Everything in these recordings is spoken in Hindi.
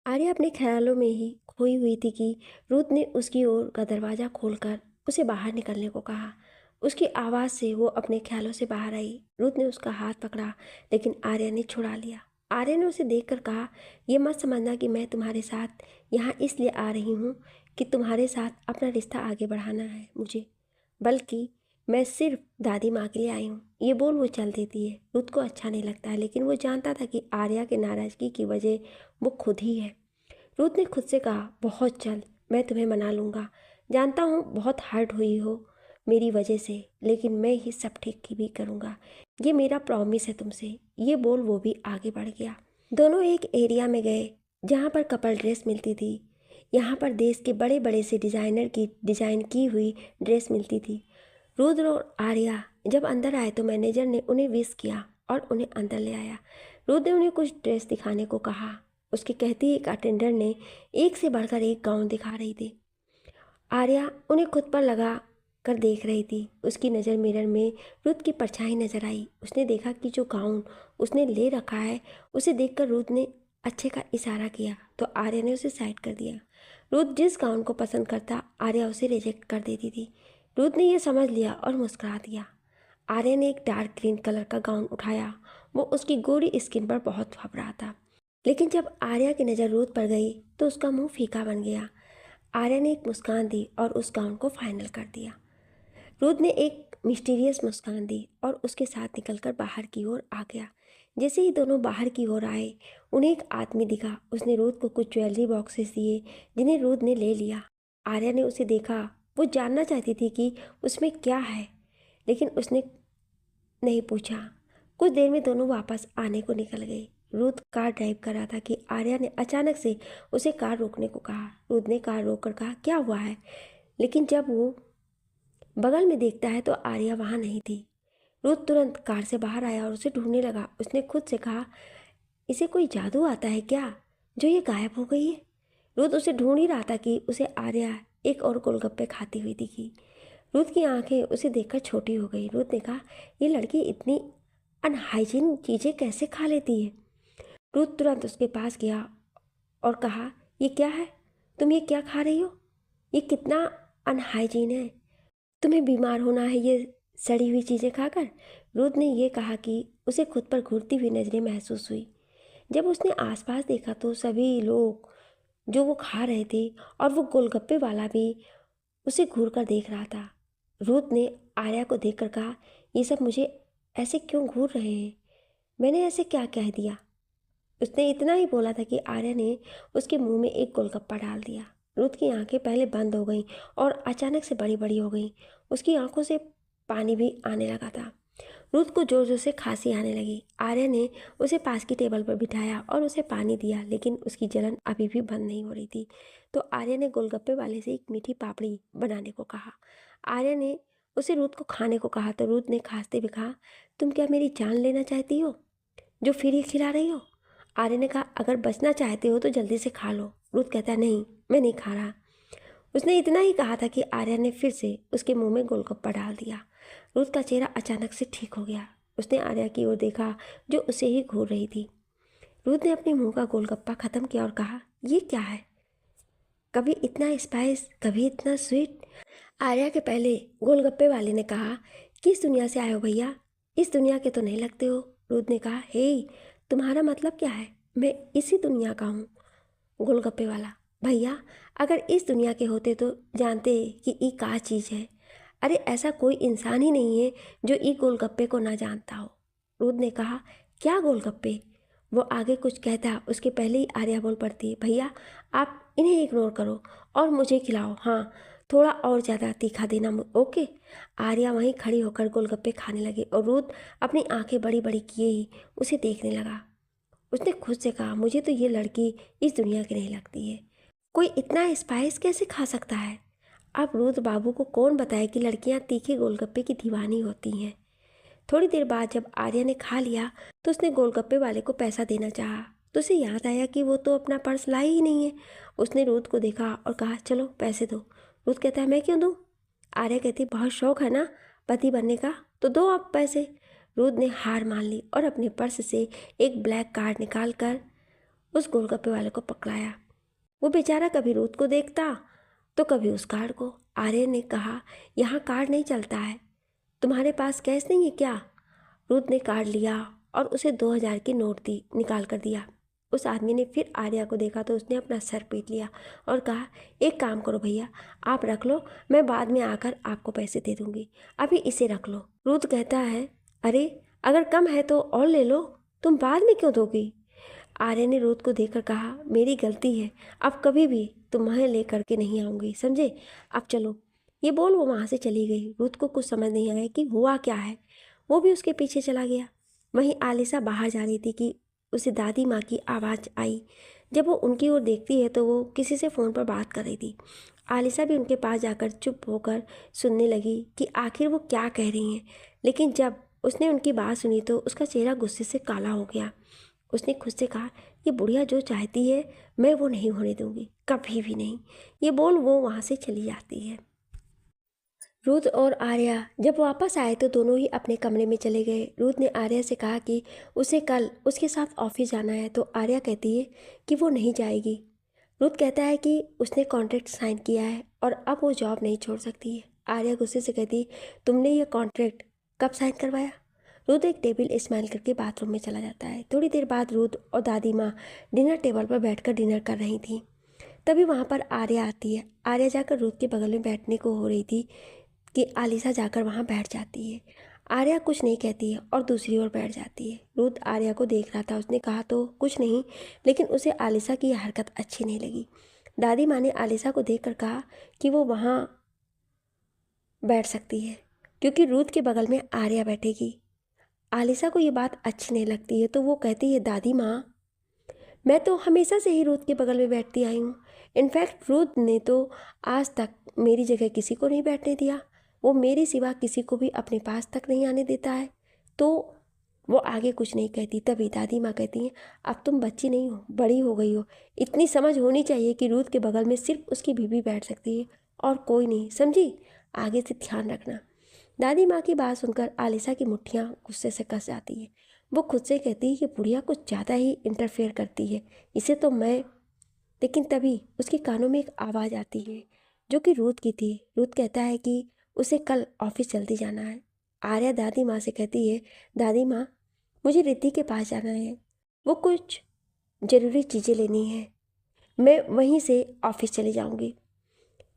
आर्या अपने ख्यालों में ही खोई हुई थी कि रुथ ने उसकी ओर का दरवाज़ा खोलकर उसे बाहर निकलने को कहा। उसकी आवाज़ से वो अपने ख्यालों से बाहर आई। रुथ ने उसका हाथ पकड़ा, लेकिन आर्या ने छुड़ा लिया। आर्या ने उसे देखकर कहा, ये मत समझना कि मैं तुम्हारे साथ यहाँ इसलिए आ रही हूँ कि तुम्हारे साथ अपना रिश्ता आगे बढ़ाना है मुझे, बल्कि मैं सिर्फ दादी माँ के लिए आई हूँ। ये बोल वो चल देती है। रुथ को अच्छा नहीं लगता है, लेकिन वो जानता था कि आर्या के नाराज़गी की वजह वो खुद ही है। रुथ ने खुद से कहा, बहुत जल्द मैं तुम्हें मना लूँगा। जानता हूँ बहुत हर्ट हुई हो मेरी वजह से, लेकिन मैं ही सब ठीक की भी करूँगा। ये मेरा प्रॉमिस है तुमसे। ये बोल वो भी आगे बढ़ गया। दोनों एक एरिया में गए जहाँ पर कपल ड्रेस मिलती थी। यहाँ पर देश के बड़े बड़े से डिज़ाइनर की डिज़ाइन की हुई ड्रेस मिलती थी। रुद्र और आर्या जब अंदर आए तो मैनेजर ने उन्हें विश किया और उन्हें अंदर ले आया। रुद्र ने उन्हें कुछ ड्रेस दिखाने को कहा। उसके कहते ही एक अटेंडर ने एक से बढ़कर एक गाउन दिखा रही थी। आर्या उन्हें खुद पर लगा कर देख रही थी। उसकी नज़र मिरर में रुथ की परछाई नजर आई। उसने देखा कि जो गाउन उसने ले रखा है उसे देखकर रुथ ने अच्छे का इशारा किया तो आर्या ने उसे साइड कर दिया। रुथ जिस गाउन को पसंद करता आर्या उसे रिजेक्ट कर देती थी। रुथ ने यह समझ लिया और मुस्कुरा दिया। आर्या ने एक डार्क ग्रीन कलर का गाउन उठाया। वो उसकी गोरी स्किन पर बहुत फब रहा था, लेकिन जब आर्या की नज़र रुथ पर गई तो उसका मुंह फीका बन गया। आर्या ने एक मुस्कान दी और उस गाउन को फाइनल कर दिया। रुथ ने एक मिस्टीरियस मुस्कान दी और उसके साथ निकलकर बाहर की ओर आ गया। जैसे ही दोनों बाहर की ओर आए, उन्हें एक आदमी दिखा। उसने रुथ को कुछ ज्वेलरी बॉक्सेस दिए, जिन्हें रुथ ने ले लिया। आर्या ने उसे देखा। वो जानना चाहती थी कि उसमें क्या है, लेकिन उसने नहीं पूछा। कुछ देर में दोनों वापस आने को निकल गए। रुथ कार ड्राइव कर रहा था कि आर्या ने अचानक से उसे कार रोकने को कहा। रुथ ने कार रोककर कहा, क्या हुआ है? लेकिन जब वो बगल में देखता है तो आर्या वहाँ नहीं थी। रुथ तुरंत कार से बाहर आया और उसे ढूंढने लगा। उसने खुद से कहा, इसे कोई जादू आता है क्या जो ये गायब हो गई है? रुथ उसे ढूंढ ही रहा था कि उसे आर्या एक और गोलगप्पे खाती हुई दिखी। रुथ की आंखें उसे देखकर छोटी हो गई। रुथ ने कहा, ये लड़की इतनी अनहाइजीन चीज़ें कैसे खा लेती है? रुथ तुरंत उसके पास गया और कहा, ये क्या है? तुम ये क्या खा रही हो? ये कितना अनहाइजीन है। तुम्हें बीमार होना है ये सड़ी हुई चीज़ें खाकर। रुथ ने यह कहा कि उसे खुद पर घूरती हुई नज़रें महसूस हुई। जब उसने आसपास देखा तो सभी लोग जो वो खा रहे थे और वो गोलगप्पे वाला भी उसे घूर कर देख रहा था। रुथ ने आर्या को देखकर कहा, ये सब मुझे ऐसे क्यों घूर रहे हैं? मैंने ऐसे क्या कह दिया? उसने इतना ही बोला था कि आर्या ने उसके मुंह में एक गोलगप्पा डाल दिया। रुथ की आंखें पहले बंद हो गईं और अचानक से बड़ी बड़ी हो गईं। उसकी आंखों से पानी भी आने लगा था। रुथ को जोर जोर से खांसी आने लगी। आर्या ने उसे पास की टेबल पर बिठाया और उसे पानी दिया, लेकिन उसकी जलन अभी भी बंद नहीं हो रही थी। तो आर्या ने गोलगप्पे वाले से एक मीठी पापड़ी बनाने को कहा। आर्या ने उसे रुथ को खाने को कहा तो रुथ ने खांसते हुए कहा, तुम क्या मेरी जान लेना चाहती हो जो फिर ही खिला रही हो? आर्या ने कहा, अगर बचना चाहते हो तो जल्दी से खा लो। रुथ कहता, नहीं मैं नहीं खा रहा। उसने इतना ही कहा था कि आर्या ने फिर से उसके मुंह में गोलगप्पा डाल दिया। रुथ का चेहरा अचानक से ठीक हो गया। उसने आर्या की ओर देखा जो उसे ही घूर रही थी। रुथ ने अपने मुंह का गोलगप्पा खत्म किया और कहा, ये क्या है? कभी इतना स्पाइस, कभी इतना स्वीट। आर्या के पहले गोलगप्पे वाले ने कहा, किस दुनिया से आए हो भैया? इस दुनिया के तो नहीं लगते हो। रुथ ने कहा, हे तुम्हारा मतलब क्या है? मैं इसी दुनिया का हूँ। गोलगप्पे वाला, भैया अगर इस दुनिया के होते तो जानते कि ई का चीज़ है। अरे ऐसा कोई इंसान ही नहीं है जो ई गोलगप्पे को ना जानता हो। रुद ने कहा, क्या गोलगप्पे? वो आगे कुछ कहता उसके पहले ही आर्या बोल पड़ती, भैया आप इन्हें इग्नोर करो और मुझे खिलाओ। हाँ, थोड़ा और ज़्यादा तीखा देना, ओके? आर्या वहीं खड़ी होकर गोलगप्पे खाने लगी और रुद अपनी आंखें बड़ी बड़ी किए ही उसे देखने लगा। उसने खुद से कहा, मुझे तो ये लड़की इस दुनिया की नहीं लगती है। कोई इतना स्पाइस कैसे खा सकता है? अब रुद्र बाबू को कौन बताए कि लड़कियां तीखे गोलगप्पे की दीवानी होती हैं। थोड़ी देर बाद जब आर्या ने खा लिया तो उसने गोलगप्पे वाले को पैसा देना चाहा तो उसे याद आया कि वो तो अपना पर्स लाई ही नहीं है। उसने रुद्र को देखा और कहा, चलो पैसे दो। रुद्र कहता है, मैं क्यों दूँ? आर्या कहती, बहुत शौक है ना पति बनने का, तो दो आप पैसे। रुद्र ने हार मान ली और अपने पर्स से एक ब्लैक कार्ड निकाल कर उस गोलगप्पे वाले को पकड़ाया। वो बेचारा कभी रूथ को देखता तो कभी उस कार्ड को। आर्य ने कहा, यहाँ कार्ड नहीं चलता है, तुम्हारे पास कैश नहीं है क्या? रूथ ने कार्ड लिया और उसे 2000 की नोट दी निकाल कर दिया। उस आदमी ने फिर आर्या को देखा तो उसने अपना सर पीट लिया और कहा, एक काम करो भैया, आप रख लो, मैं बाद में आकर आपको पैसे दे दूंगी, अभी इसे रख लो। रूथ कहता है, अरे अगर कम है तो और ले लो, तुम बाद में क्यों दोगी? आर्य ने रूथ को देखकर कहा, मेरी गलती है, अब कभी भी तुम्हें ले करके नहीं आऊँगी, समझे? अब चलो। ये बोल वो वहाँ से चली गई। रूथ को कुछ समझ नहीं आया कि हुआ क्या है। वो भी उसके पीछे चला गया। वहीं आलिसा बाहर जा रही थी कि उसे दादी माँ की आवाज़ आई। जब वो उनकी ओर देखती है तो वो किसी से फ़ोन पर बात कर रही थी। आलिसा भी उनके पास जाकर चुप होकर सुनने लगी कि आखिर वो क्या कह रही हैं। लेकिन जब उसने उनकी बात सुनी तो उसका चेहरा गुस्से से काला हो गया। उसने खुद से कहा, ये बुढ़िया जो चाहती है मैं वो नहीं होने दूंगी, कभी भी नहीं। ये बोल वो वहाँ से चली जाती है। रूथ और आर्या जब वापस आए तो दोनों ही अपने कमरे में चले गए। रूथ ने आर्या से कहा कि उसे कल उसके साथ ऑफिस जाना है तो आर्या कहती है कि वो नहीं जाएगी। रूथ कहता है कि उसने कॉन्ट्रैक्ट साइन किया है और अब वो जॉब नहीं छोड़ सकती है। आर्या गुस्से से कहती, तुमने ये कॉन्ट्रैक्ट कब साइन करवाया? रूथ एक टेबल इस्तेमाल करके बाथरूम में चला जाता है। थोड़ी देर बाद रूथ और दादी माँ डिनर टेबल पर बैठकर डिनर कर रही थी। तभी वहाँ पर आर्या आती है। आर्या जाकर रूथ के बगल में बैठने को हो रही थी कि आलिसा जाकर वहाँ बैठ जाती है। आर्या कुछ नहीं कहती है और दूसरी ओर बैठ जाती है। रूथ आर्या को देख रहा था। उसने कहा तो कुछ नहीं, लेकिन उसे आलिसा की यह हरकत अच्छी नहीं लगी। दादी माँ ने आलिसा को देखकर कहा कि वो वहाँ बैठ सकती है क्योंकि रूथ के बगल में आर्या बैठेगी। आलिसा को ये बात अच्छी नहीं लगती है तो वो कहती है, दादी माँ, मैं तो हमेशा से ही रूथ के बगल में बैठती आई हूँ। इनफैक्ट रूथ ने तो आज तक मेरी जगह किसी को नहीं बैठने दिया। वो मेरे सिवा किसी को भी अपने पास तक नहीं आने देता है। तो वो आगे कुछ नहीं कहती। तभी दादी माँ कहती हैं, अब तुम बच्ची नहीं हो, बड़ी हो गई हो, इतनी समझ होनी चाहिए कि रूथ के बगल में सिर्फ उसकी बीवी बैठ सकती है और कोई नहीं, समझी? आगे से ध्यान रखना। दादी माँ की बात सुनकर आलिसा की मुट्ठियाँ गुस्से से कस जाती हैं। वो खुद से कहती है कि बुढ़िया कुछ ज़्यादा ही इंटरफेयर करती है, इसे तो मैं। लेकिन तभी उसके कानों में एक आवाज़ आती है जो कि रूथ की थी। रूथ कहता है कि उसे कल ऑफिस जल्दी जाना है। आर्या दादी माँ से कहती है, दादी माँ, मुझे रिद्धि के पास जाना है, वो कुछ ज़रूरी चीज़ें लेनी है, मैं वहीं से ऑफिस चली जाऊँगी।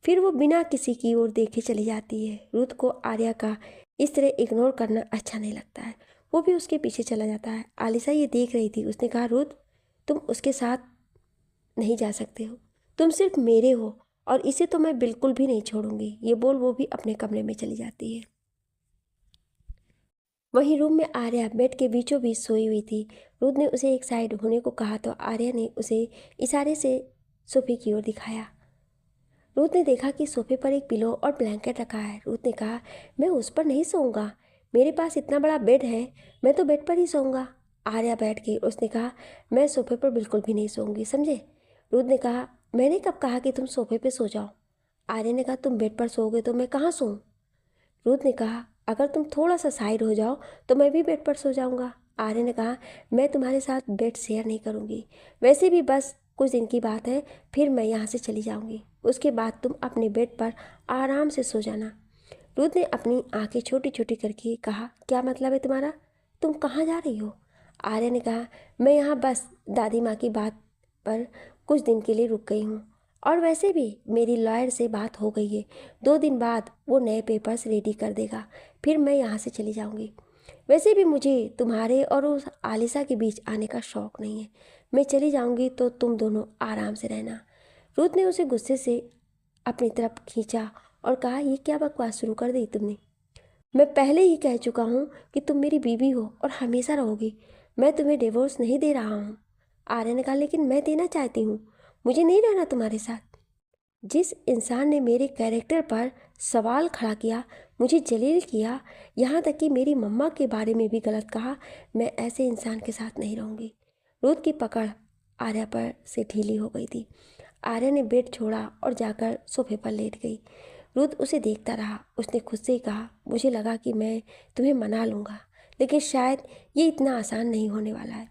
फिर वो बिना किसी की ओर देखे चली जाती है। रूथ को आर्या का इस तरह इग्नोर करना अच्छा नहीं लगता है। वो भी उसके पीछे चला जाता है। आलिसा ये देख रही थी। उसने कहा, रूथ, तुम उसके साथ नहीं जा सकते हो, तुम सिर्फ मेरे हो और इसे तो मैं बिल्कुल भी नहीं छोड़ूंगी। ये बोल वो भी अपने कमरे में चली जाती है। वहीं रूम में आर्या बेड के बीचों बीच सोई हुई थी। रूथ ने उसे एक साइड होने को कहा तो आर्या ने उसे इशारे से सोफे की ओर दिखाया। रूथ ने देखा कि सोफे पर एक पिलो और ब्लैंकेट रखा है। रूथ ने कहा, मैं उस पर नहीं सोऊंगा, मेरे पास इतना बड़ा बेड है, मैं तो बेड पर ही सोऊंगा। आर्या बैठ गई। उसने कहा, मैं सोफे पर बिल्कुल भी नहीं सोऊंगी, समझे? रूथ ने कहा, मैंने कब कहा कि तुम सोफे पे सो जाओ? आर्या ने कहा, तुम बेड पर सोओगे तो मैं कहाँ सोऊं? रूथ ने कहा, अगर तुम थोड़ा सा साइड हो जाओ तो मैं भी बेड पर सो जाऊंगा। आर्य ने कहा, मैं तुम्हारे साथ बेड शेयर नहीं करूंगी, वैसे भी बस कुछ दिन की बात है, फिर मैं यहाँ से चली जाऊंगी, उसके बाद तुम अपने बेड पर आराम से सो जाना। रूथ ने अपनी आंखें छोटी छोटी करके कहा, क्या मतलब है तुम्हारा? तुम कहाँ जा रही हो? आर्य ने कहा, मैं यहाँ बस दादी माँ की बात पर कुछ दिन के लिए रुक गई हूँ और वैसे भी मेरी लॉयर से बात हो गई है, 2 दिन बाद वो नए पेपर्स रेडी कर देगा, फिर मैं यहाँ से चली जाऊँगी। वैसे भी मुझे तुम्हारे और उस आलिसा के बीच आने का शौक़ नहीं है, मैं चली जाऊँगी तो तुम दोनों आराम से रहना। रूथ ने उसे गुस्से से अपनी तरफ खींचा और कहा, ये क्या बकवास शुरू कर दी तुमने? मैं पहले ही कह चुका हूँ कि तुम मेरी बीवी हो और हमेशा रहोगी, मैं तुम्हें डिवोर्स नहीं दे रहा हूँ। आर्य ने कहा, लेकिन मैं देना चाहती हूँ, मुझे नहीं रहना तुम्हारे साथ। जिस इंसान ने मेरे कैरेक्टर पर सवाल खड़ा किया, मुझे जलील किया, यहाँ तक कि मेरी मम्मा के बारे में भी गलत कहा, मैं ऐसे इंसान के साथ नहीं रहूँगी। रूथ की पकड़ आर्या पर से ढीली हो गई थी। आर्या ने बेड छोड़ा और जाकर सोफे पर लेट गई। रूथ उसे देखता रहा। उसने खुद से ही कहा, मुझे लगा कि मैं तुम्हें मना लूँगा, लेकिन शायद ये इतना आसान नहीं होने वाला है।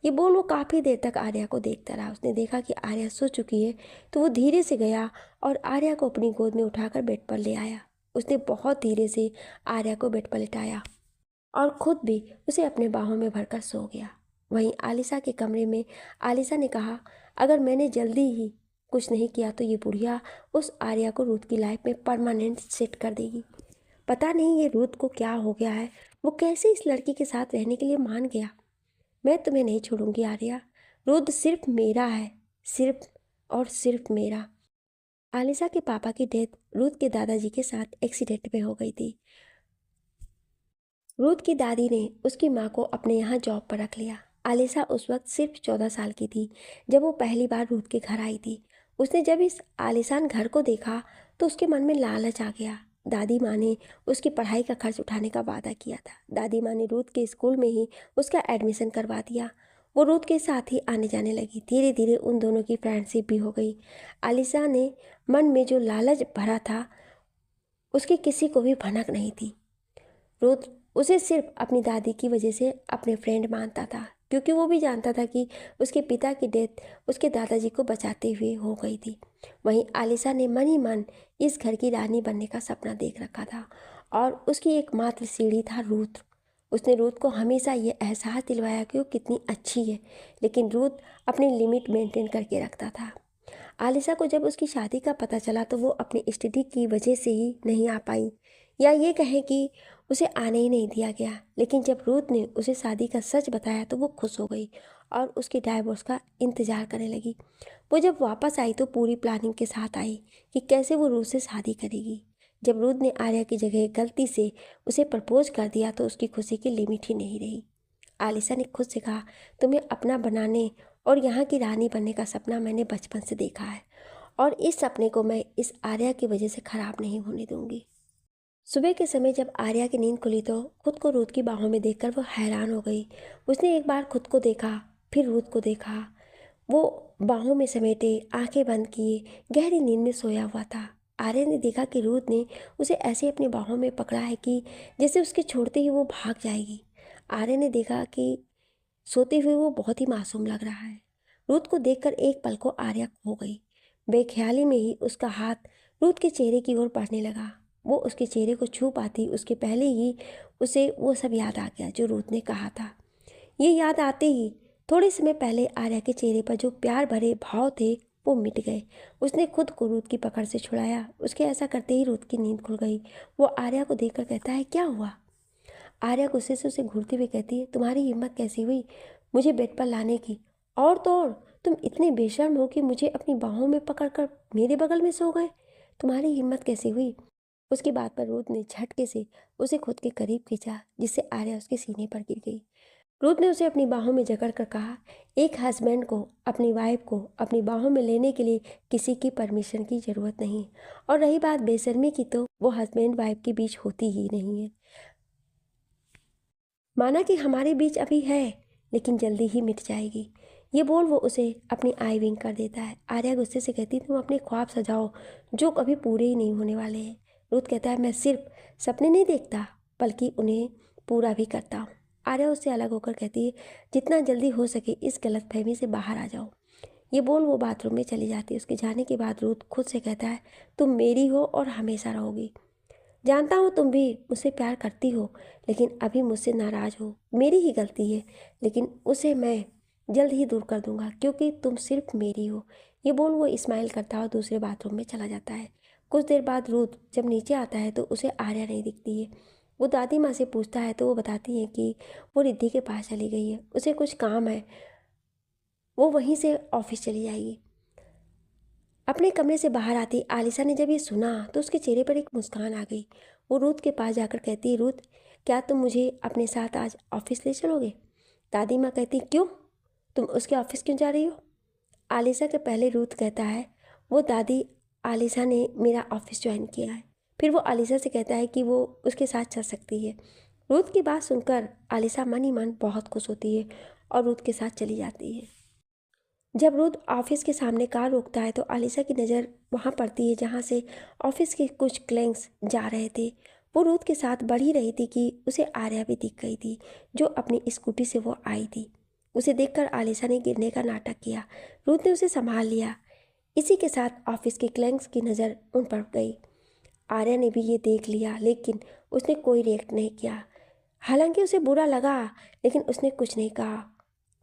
ये बोल वो काफ़ी देर तक आर्या को देखता रहा। उसने देखा कि आर्या सो चुकी है तो वो धीरे से गया और आर्या को अपनी गोद में उठाकर बेड पर ले आया। उसने बहुत धीरे से आर्या को बेड पर लिटाया और खुद भी उसे अपने बाहों में भरकर सो गया। वहीं आलिशा के कमरे में आलिशा ने कहा, अगर मैंने जल्दी ही कुछ नहीं किया तो ये बुढ़िया उस आर्या को रूथ की लाइफ में परमानेंट सेट कर देगी। पता नहीं ये रूथ को क्या हो गया है, वो कैसे इस लड़की के साथ रहने के लिए मान गया। मैं तुम्हें नहीं छोड़ूंगी आर्या, रुद्र सिर्फ मेरा है, सिर्फ और सिर्फ मेरा। आलिशा के पापा की डेथ रुद्र के दादाजी के साथ एक्सीडेंट में हो गई थी। रुद्र की दादी ने उसकी माँ को अपने यहाँ जॉब पर रख लिया। आलिशा उस वक्त सिर्फ 14 साल की थी जब वो पहली बार रुद्र के घर आई थी। उसने जब इस आलिशान घर को देखा तो उसके मन में लालच आ गया। दादी माँ ने उसकी पढ़ाई का खर्च उठाने का वादा किया था। दादी माँ ने रुद्र के स्कूल में ही उसका एडमिशन करवा दिया। वो रुद्र के साथ ही आने जाने लगी। धीरे धीरे उन दोनों की फ्रेंडशिप भी हो गई। आलिशा ने मन में जो लालच भरा था उसकी किसी को भी भनक नहीं थी। रुद्र उसे सिर्फ अपनी दादी की वजह से अपने फ्रेंड मानता था, क्योंकि वो भी जानता था कि उसके पिता की डेथ उसके दादाजी को बचाते हुए हो गई थी। वहीं आलिशा ने मन ही मन इस घर की रानी बनने का सपना देख रखा था और उसकी एकमात्र सीढ़ी था रुद्र। उसने रुद्र को हमेशा ये एहसास दिलवाया कि वो कितनी अच्छी है, लेकिन रुद्र अपनी लिमिट मेंटेन करके रखता था। आलिशा को जब उसकी शादी का पता चला तो वो अपनी स्टडी की वजह से ही नहीं आ पाई, या ये कहें कि उसे आने ही नहीं दिया गया। लेकिन जब रुद्र ने उसे शादी का सच बताया तो वो खुश हो गई और उसके डाइवोर्स का इंतज़ार करने लगी। वो जब वापस आई तो पूरी प्लानिंग के साथ आई कि कैसे वो रुद्र से शादी करेगी। जब रुद्र ने आर्या की जगह गलती से उसे प्रपोज कर दिया तो उसकी खुशी की लिमिट ही नहीं रही। आलिशा ने खुद से कहा, तुम्हें अपना बनाने और यहाँ की रानी बनने का सपना मैंने बचपन से देखा है और इस सपने को मैं इस आर्या की वजह से ख़राब नहीं होने दूंगी। सुबह के समय जब आर्या की नींद खुली तो खुद को रुद्र की बाहों में देखकर वो हैरान हो गई। उसने एक बार खुद को देखा, फिर रुद्र को देखा। वो बाहों में समेटे, आंखें बंद किए गहरी नींद में सोया हुआ था। आर्या ने देखा कि रुद्र ने उसे ऐसे अपनी बाहों में पकड़ा है कि जैसे उसके छोड़ते ही वो भाग जाएगी। आर्या ने देखा कि सोते हुए वो बहुत ही मासूम लग रहा है। रुद्र को देखकर एक पल को आर्या खो गई। बेख्याली में ही उसका हाथ रुद्र के चेहरे की ओर बढ़ने लगा। वो उसके चेहरे को छू पाती उसके पहले ही उसे वो सब याद आ गया जो रुद्र ने कहा था। ये याद आते ही थोड़े समय पहले आर्या के चेहरे पर जो प्यार भरे भाव थे वो मिट गए। उसने खुद को रुद्र की पकड़ से छुड़ाया। उसके ऐसा करते ही रुद्र की नींद खुल गई। वो आर्या को देखकर कहता है, क्या हुआ? आर्या गुस्से से उसे घूरती हुई कहती है, तुम्हारी हिम्मत कैसी हुई मुझे बेड पर लाने की? और तो और तुम इतने बेशर्म हो कि मुझे अपनी बाहों में पकड़कर मेरे बगल में सो गए। तुम्हारी हिम्मत कैसी हुई? उसकी बात पर रुद्र ने झटके से उसे खुद के करीब खींचा, जिससे आर्या उसके सीने पर गिर गई। रुद्र ने उसे अपनी बाहों में जकड़ कर कहा, एक हस्बैंड को अपनी वाइफ को अपनी बाहों में लेने के लिए किसी की परमिशन की ज़रूरत नहीं, और रही बात बेशर्मी की तो वो हस्बैंड वाइफ के बीच होती ही नहीं है। माना कि हमारे बीच अभी है लेकिन जल्दी ही मिट जाएगी। ये बोल वो उसे अपनी आई विंग कर देता है। आर्या गुस्से से कहती, तुम अपने ख्वाब सजाओ जो कभी पूरे ही नहीं होने वाले हैं। रुद्र कहता है, मैं सिर्फ सपने नहीं देखता बल्कि उन्हें पूरा भी करता हूँ। आर्या उससे अलग होकर कहती है, जितना जल्दी हो सके इस गलतफहमी से बाहर आ जाओ। ये बोल वो बाथरूम में चली जाती है। उसके जाने के बाद रुद्र खुद से कहता है, तुम मेरी हो और हमेशा रहोगी। जानता हूँ तुम भी मुझसे प्यार करती हो, लेकिन अभी मुझसे नाराज़ हो। मेरी ही गलती है, लेकिन उसे मैं जल्द ही दूर कर दूंगा क्योंकि तुम सिर्फ मेरी हो। ये बोल वो स्माइल करता है और दूसरे बाथरूम में चला जाता है। कुछ देर बाद रुद्र जब नीचे आता है तो उसे आर्या नहीं दिखती है। वो दादी माँ से पूछता है तो वो बताती है कि वो रिद्धि के पास चली गई है, उसे कुछ काम है, वो वहीं से ऑफिस चली जाएगी। अपने कमरे से बाहर आती आलिशा ने जब ये सुना तो उसके चेहरे पर एक मुस्कान आ गई। वो रूथ के पास जाकर कहती, रूथ क्या तुम मुझे अपने साथ आज ऑफिस ले चलोगे? दादी माँ कहती, क्यों, तुम उसके ऑफिस क्यों जा रही हो? आलिशा के पहले रूथ कहता है, वो दादी आलिशा ने मेरा ऑफिस ज्वाइन किया है। फिर वो आलिशा से कहता है कि वो उसके साथ चल सकती है। रूथ की बात सुनकर आलिशा मन ही मन बहुत खुश होती है और रूथ के साथ चली जाती है। जब रुद्र ऑफिस के सामने कार रोकता है तो आलिशा की नज़र वहाँ पड़ती है जहाँ से ऑफिस के कुछ क्लाइंट्स जा रहे थे। वो रुद्र के साथ बढ़ ही रही थी कि उसे आर्या भी दिख गई थी जो अपनी स्कूटी से वो आई थी। उसे देखकर आलिशा ने गिरने का नाटक किया। रूथ ने उसे संभाल लिया। इसी के साथ ऑफिस के क्लर्क्स की नज़र उन पर गई। आर्या ने भी ये देख लिया, लेकिन उसने कोई रिएक्ट नहीं किया। हालांकि उसे बुरा लगा, लेकिन उसने कुछ नहीं कहा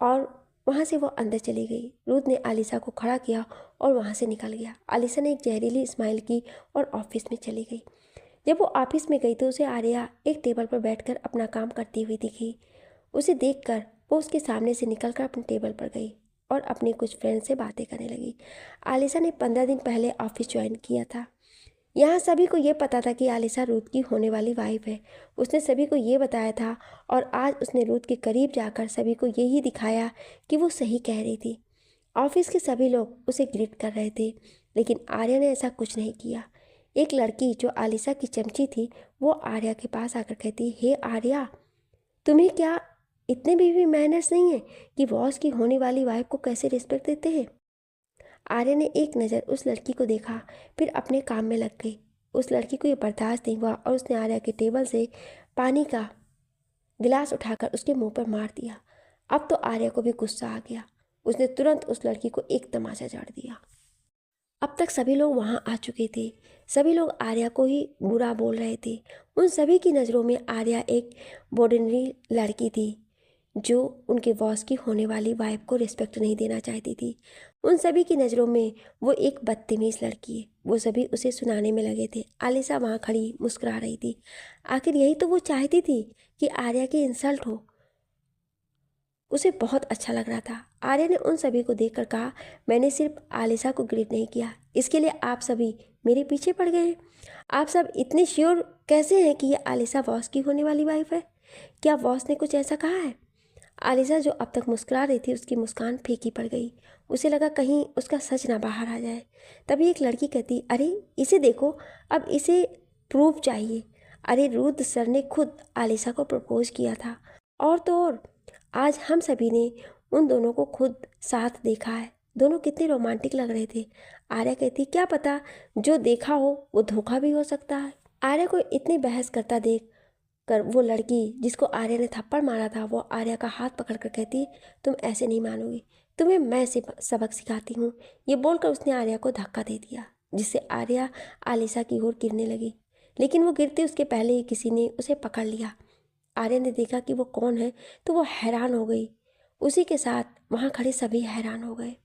और वहाँ से वो अंदर चली गई। रूथ ने आलिशा को खड़ा किया और वहाँ से निकल गया। आलिशा ने एक जहरीली स्माइल की और ऑफिस में चली गई। जब वो ऑफिस में गई तो उसे आर्या एक टेबल पर बैठकर अपना काम करती हुई दिखी। उसे देखकर वो उसके सामने से निकलकर अपने टेबल पर गई और अपने कुछ फ्रेंड से बातें करने लगी। आलिशा ने 15 दिन पहले ऑफिस ज्वाइन किया था। यहाँ सभी को ये पता था कि आलिशा रूथ की होने वाली वाइफ है। उसने सभी को ये बताया था और आज उसने रूथ के करीब जाकर सभी को यही दिखाया कि वो सही कह रही थी। ऑफिस के सभी लोग उसे ग्रीट कर रहे थे, लेकिन आर्या ने ऐसा कुछ नहीं किया। एक लड़की जो आलिशा की चमची थी, वो आर्या के पास आकर कहती, हे आर्या, तुम्हें क्या इतने भी मैनर्स नहीं है कि बॉस की होने वाली वाइफ को कैसे रिस्पेक्ट देते हैं। आर्या ने एक नज़र उस लड़की को देखा, फिर अपने काम में लग गई। उस लड़की को ये बर्दाश्त नहीं हुआ और उसने आर्या के टेबल से पानी का गिलास उठाकर उसके मुंह पर मार दिया। अब तो आर्या को भी गुस्सा आ गया। उसने तुरंत उस लड़की को एक तमाचा जड़ दिया। अब तक सभी लोग वहां आ चुके थे। सभी लोग आर्या को ही बुरा बोल रहे थे। उन सभी की नज़रों में आर्या एक बॉर्डिनरी लड़की थी जो उनके बॉस की होने वाली वाइफ को रिस्पेक्ट नहीं देना चाहती थी। उन सभी की नज़रों में वो एक बदतमीज़ लड़की है। वो सभी उसे सुनाने में लगे थे। आलिशा वहाँ खड़ी मुस्कुरा रही थी। आखिर यही तो वो चाहती थी कि आर्या की इंसल्ट हो। उसे बहुत अच्छा लग रहा था। आर्या ने उन सभी को देखकर कहा, मैंने सिर्फ आलिशा को ग्रीट नहीं किया, इसके लिए आप सभी मेरे पीछे पड़ गए हैं। आप सब इतने श्योर कैसे हैं कि ये आलिशा बॉस की होने वाली वाइफ है? क्या बॉस ने कुछ ऐसा कहा है? आलिशा जो अब तक मुस्कुरा रही थी, उसकी मुस्कान फीकी पड़ गई। उसे लगा कहीं उसका सच ना बाहर आ जाए। तभी एक लड़की कहती, अरे इसे देखो, अब इसे प्रूफ चाहिए। अरे रुद्र सर ने खुद आलिशा को प्रपोज किया था। और तो और आज हम सभी ने उन दोनों को खुद साथ देखा है। दोनों कितने रोमांटिक लग रहे थे। आर्या कहती, क्या पता जो देखा हो वो धोखा भी हो सकता है। आर्या को इतनी बहस करता देख कर वो लड़की जिसको आर्या ने थप्पड़ मारा था, वो आर्या का हाथ पकड़कर कहती, तुम ऐसे नहीं मानोगी, तुम्हें मैं सबक सिखाती हूँ। ये बोलकर उसने आर्या को धक्का दे दिया, जिससे आर्या आलिशा की ओर गिरने लगी। लेकिन वो गिरते उसके पहले ही किसी ने उसे पकड़ लिया। आर्या ने देखा कि वो कौन है तो वो हैरान हो गई। उसी के साथ वहाँ खड़े सभी हैरान हो गए।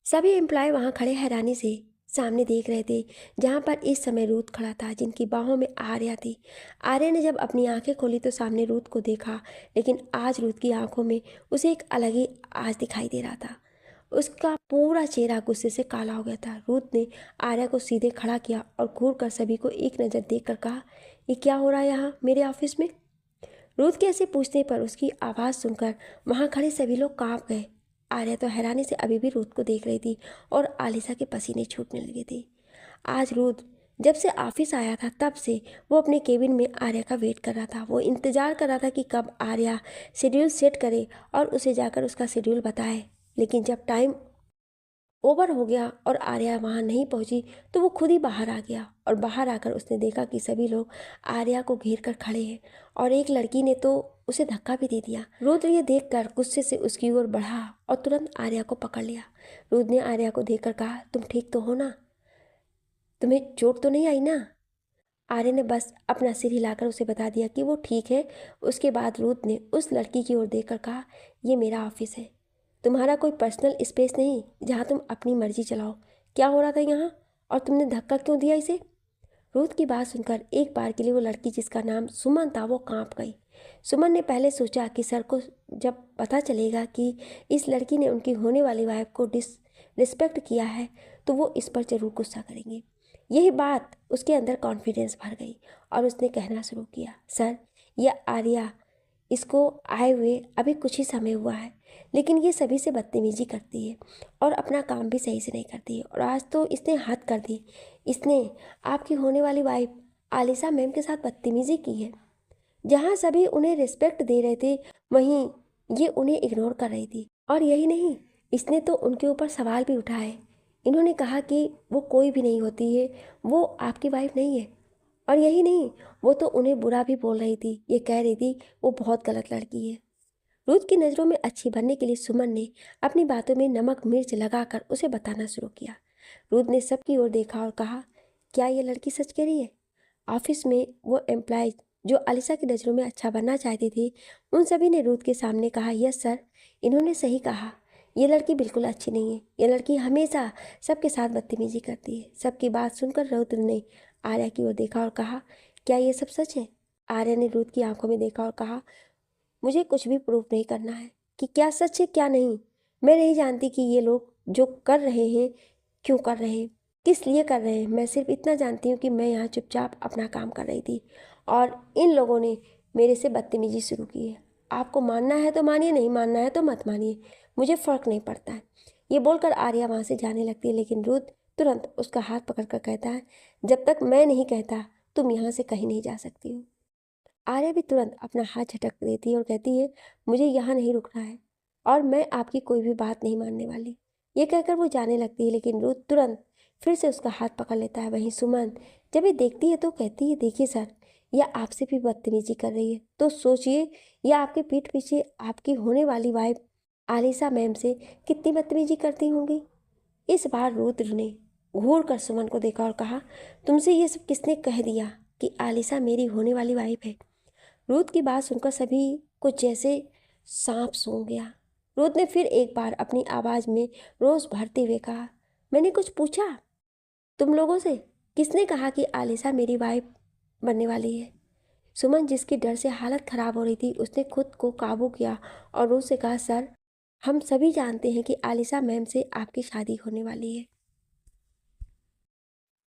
सभी एम्प्लॉय वहाँ खड़े हैरानी से सामने देख रहे थे, जहाँ पर इस समय रूथ खड़ा था, जिनकी बाहों में आर्या थी। आर्या ने जब अपनी आंखें खोली तो सामने रूथ को देखा, लेकिन आज रूथ की आंखों में उसे एक अलग ही आज दिखाई दे रहा था। उसका पूरा चेहरा गुस्से से काला हो गया था। रूथ ने आर्या को सीधे खड़ा किया और घूर कर सभी को एक नज़र देखकर कहा, ये क्या हो रहा है यहाँ मेरे ऑफिस में? रूथ के ऐसे पूछने पर उसकी आवाज़ सुनकर वहाँ खड़े सभी लोग कांप गए। आर्या तो हैरानी से अभी भी रूथ को देख रही थी और आलिशा के पसीने छूटने लगे थे। आज रूथ जब से ऑफिस आया था तब से वो अपने केबिन में आर्या का वेट कर रहा था। वो इंतज़ार कर रहा था कि कब आर्या शेड्यूल सेट करे और उसे जाकर उसका शेड्यूल बताए। लेकिन जब टाइम ओवर हो गया और आर्या वहाँ नहीं पहुँची तो वो खुद ही बाहर आ गया। और बाहर आकर उसने देखा कि सभी लोग आर्या को घेर कर खड़े हैं और एक लड़की ने तो उसे धक्का भी दे दिया। रुद्र ये देखकर गुस्से से उसकी ओर बढ़ा और तुरंत आर्या को पकड़ लिया। रुद्र ने आर्या को देखकर कहा, तुम ठीक तो हो ना? तुम्हें चोट तो नहीं आई ना? आर्या ने बस अपना सिर हिलाकर उसे बता दिया कि वो ठीक है। उसके बाद रुद्र ने उस लड़की की ओर देखकर कहा, ये मेरा ऑफिस है, तुम्हारा कोई पर्सनल स्पेस नहीं जहाँ तुम अपनी मर्जी चलाओ। क्या हो रहा था यहाँ और तुमने धक्का क्यों दिया इसे? रुद्र की बात सुनकर एक बार के लिए वो लड़की जिसका नाम सुमन था वो कांप गई। सुमन ने पहले सोचा कि सर को जब पता चलेगा कि इस लड़की ने उनकी होने वाली वाइफ को रिस्पेक्ट किया है तो वो इस पर जरूर गुस्सा करेंगे। यही बात उसके अंदर कॉन्फिडेंस भर गई और उसने कहना शुरू किया, सर यह आर्या, इसको आए हुए अभी कुछ ही समय हुआ है, लेकिन ये सभी से बदतमीजी करती है और अपना काम भी सही से नहीं करती है। और आज तो इसने हद कर दी, इसने आपकी होने वाली वाइफ आलिशा मैम के साथ बदतमीजी की है। जहाँ सभी उन्हें रिस्पेक्ट दे रहे थे वहीं ये उन्हें इग्नोर कर रही थी। और यही नहीं, इसने तो उनके ऊपर सवाल भी उठाए। इन्होंने कहा कि वो कोई भी नहीं होती है, वो आपकी वाइफ नहीं है। और यही नहीं, वो तो उन्हें बुरा भी बोल रही थी, ये कह रही थी वो बहुत गलत लड़की है। रूथ की नज़रों में अच्छी बनने के लिए सुमन ने अपनी बातों में नमक मिर्च लगाकर उसे बताना शुरू किया। रूथ ने सबकी ओर देखा और कहा, क्या ये लड़की सच कह रही है? ऑफिस में वो एम्प्लॉयज जो आलिशा की नज़रों में अच्छा बनना चाहती थी, उन सभी ने रूथ के सामने कहा, यस सर, इन्होंने सही कहा। ये लड़की बिल्कुल अच्छी नहीं है। ये लड़की हमेशा सबके साथ बदतमीजी करती है। सबकी बात सुनकर रूथ ने आर्या की ओर देखा और कहा, क्या ये सब सच है? आर्या ने रूथ की आंखों में देखा और कहा, मुझे कुछ भी प्रूफ नहीं करना है कि क्या सच है क्या नहीं। मैं नहीं जानती कि ये लोग जो कर रहे हैं क्यों कर रहे हैं, किस लिए कर रहे हैं। मैं सिर्फ इतना जानती हूँ कि मैं यहाँ चुपचाप अपना काम कर रही थी और इन लोगों ने मेरे से बदतमीजी शुरू की है। आपको मानना है तो मानिए, नहीं मानना है तो मत मानिए, मुझे फ़र्क नहीं पड़ता है। ये बोलकर आर्या वहाँ से जाने लगती है, लेकिन रुद्र तुरंत उसका हाथ पकड़कर कहता है, जब तक मैं नहीं कहता तुम यहाँ से कहीं नहीं जा सकती हो। आर्या भी तुरंत अपना हाथ झटक देती है और कहती है, मुझे यहाँ नहीं रुकना है और मैं आपकी कोई भी बात नहीं मानने वाली। ये कहकर वो जाने लगती है, लेकिन रुद्र तुरंत फिर से उसका हाथ पकड़ लेता है। वहीं सुमन जब ये देखती है तो कहती है, देखिए सर, यह आपसे भी बदतमीजी कर रही है, तो सोचिए यह आपके पीठ पीछे आपकी होने वाली वाइफ आलिशा मैम से कितनी बदतमीजी करती होंगी। इस बार रुद्र ने घूर कर सुमन को देखा और कहा, तुमसे ये सब किसने कह दिया कि आलिशा मेरी होने वाली वाइफ है? रुद्र की बात सुनकर सभी को जैसे सांप सूंघ गया। रुद्र ने फिर एक बार अपनी आवाज़ में रोष भरते हुए कहा, मैंने कुछ पूछा तुम लोगों से? किसने कहा कि आलिशा मेरी वाइफ बनने वाली है? सुमन, जिसकी डर से हालत ख़राब हो रही थी, उसने खुद को काबू किया और रुद्र से कहा, सर, हम सभी जानते हैं कि आलिशा मैम से आपकी शादी होने वाली है।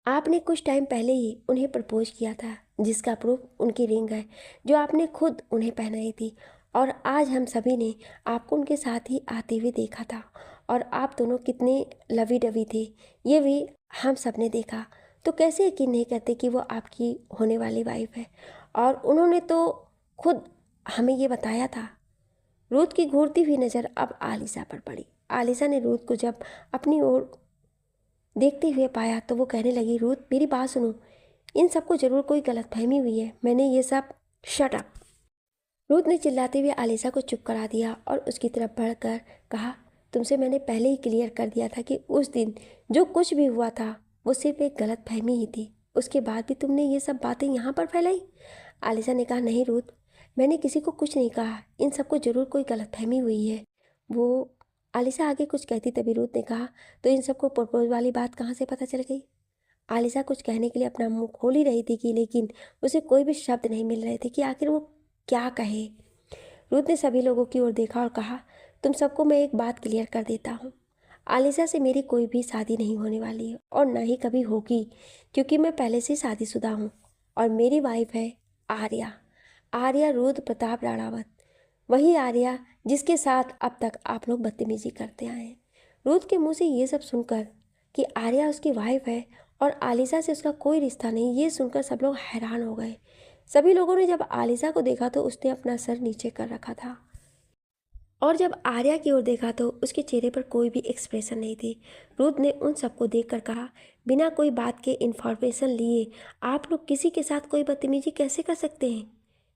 आपने कुछ टाइम पहले ही उन्हें प्रपोज किया था, जिसका प्रूफ उनकी रिंग है जो आपने खुद उन्हें पहनाई थी। और आज हम सभी ने आपको उनके साथ ही आते हुए देखा था और आप दोनों कितने लवी डवी थे ये भी हम सब ने देखा। तो कैसे यकीन नहीं करते कि वो आपकी होने वाली वाइफ है? और उन्होंने तो खुद हमें ये बताया था। रूथ की घूरती हुई नज़र अब आलिशा पर पड़ी। आलिशा ने रूथ को जब अपनी ओर देखते हुए पाया तो वो कहने लगी, रूथ मेरी बात सुनो, इन सबको ज़रूर कोई गलतफहमी हुई है। मैंने ये सब शट अप। रूथ ने चिल्लाते हुए आलिशा को चुप करा दिया और उसकी तरफ बढ़कर कहा, तुमसे मैंने पहले ही क्लियर कर दिया था कि उस दिन जो कुछ भी हुआ था वो सिर्फ एक गलतफहमी ही थी। उसके बाद भी तुमने ये सब बातें यहाँ पर फैलाई। आलिशा ने कहा, नहीं रूथ, मैंने किसी को कुछ नहीं कहा, इन सबको ज़रूर कोई गलतफहमी हुई है। वो आलिशा आगे कुछ कहती तभी रूथ ने कहा, तो इन सबको प्रपोज वाली बात कहाँ से पता चल गई? आलिशा कुछ कहने के लिए अपना मुंह खोल ही रही थी कि लेकिन उसे कोई भी शब्द नहीं मिल रहे थे कि आखिर वो क्या कहे। रूथ ने सभी लोगों की ओर देखा और कहा, तुम सबको मैं एक बात क्लियर कर देता हूँ, आलिशा से मेरी कोई भी शादी नहीं होने वाली है और ना ही कभी होगी, क्योंकि मैं पहले से शादीशुदा हूँ और मेरी वाइफ है आर्या। आर्या रुद्र प्रताप राणावत, वही आर्या जिसके साथ अब तक आप लोग बदतमीजी करते आए हैं। रुद्र के मुंह से ये सब सुनकर कि आर्या उसकी वाइफ है और आलिशा से उसका कोई रिश्ता नहीं, ये सुनकर सब लोग हैरान हो गए। सभी लोगों ने जब आलिशा को देखा तो उसने अपना सर नीचे कर रखा था और जब आर्या की ओर देखा तो उसके चेहरे पर कोई भी एक्सप्रेशन नहीं थी। रुद्र ने उन सबको देखकर कहा, बिना कोई बात के इन्फॉर्मेशन लिए आप लोग किसी के साथ कोई बदतमीजी कैसे कर सकते हैं?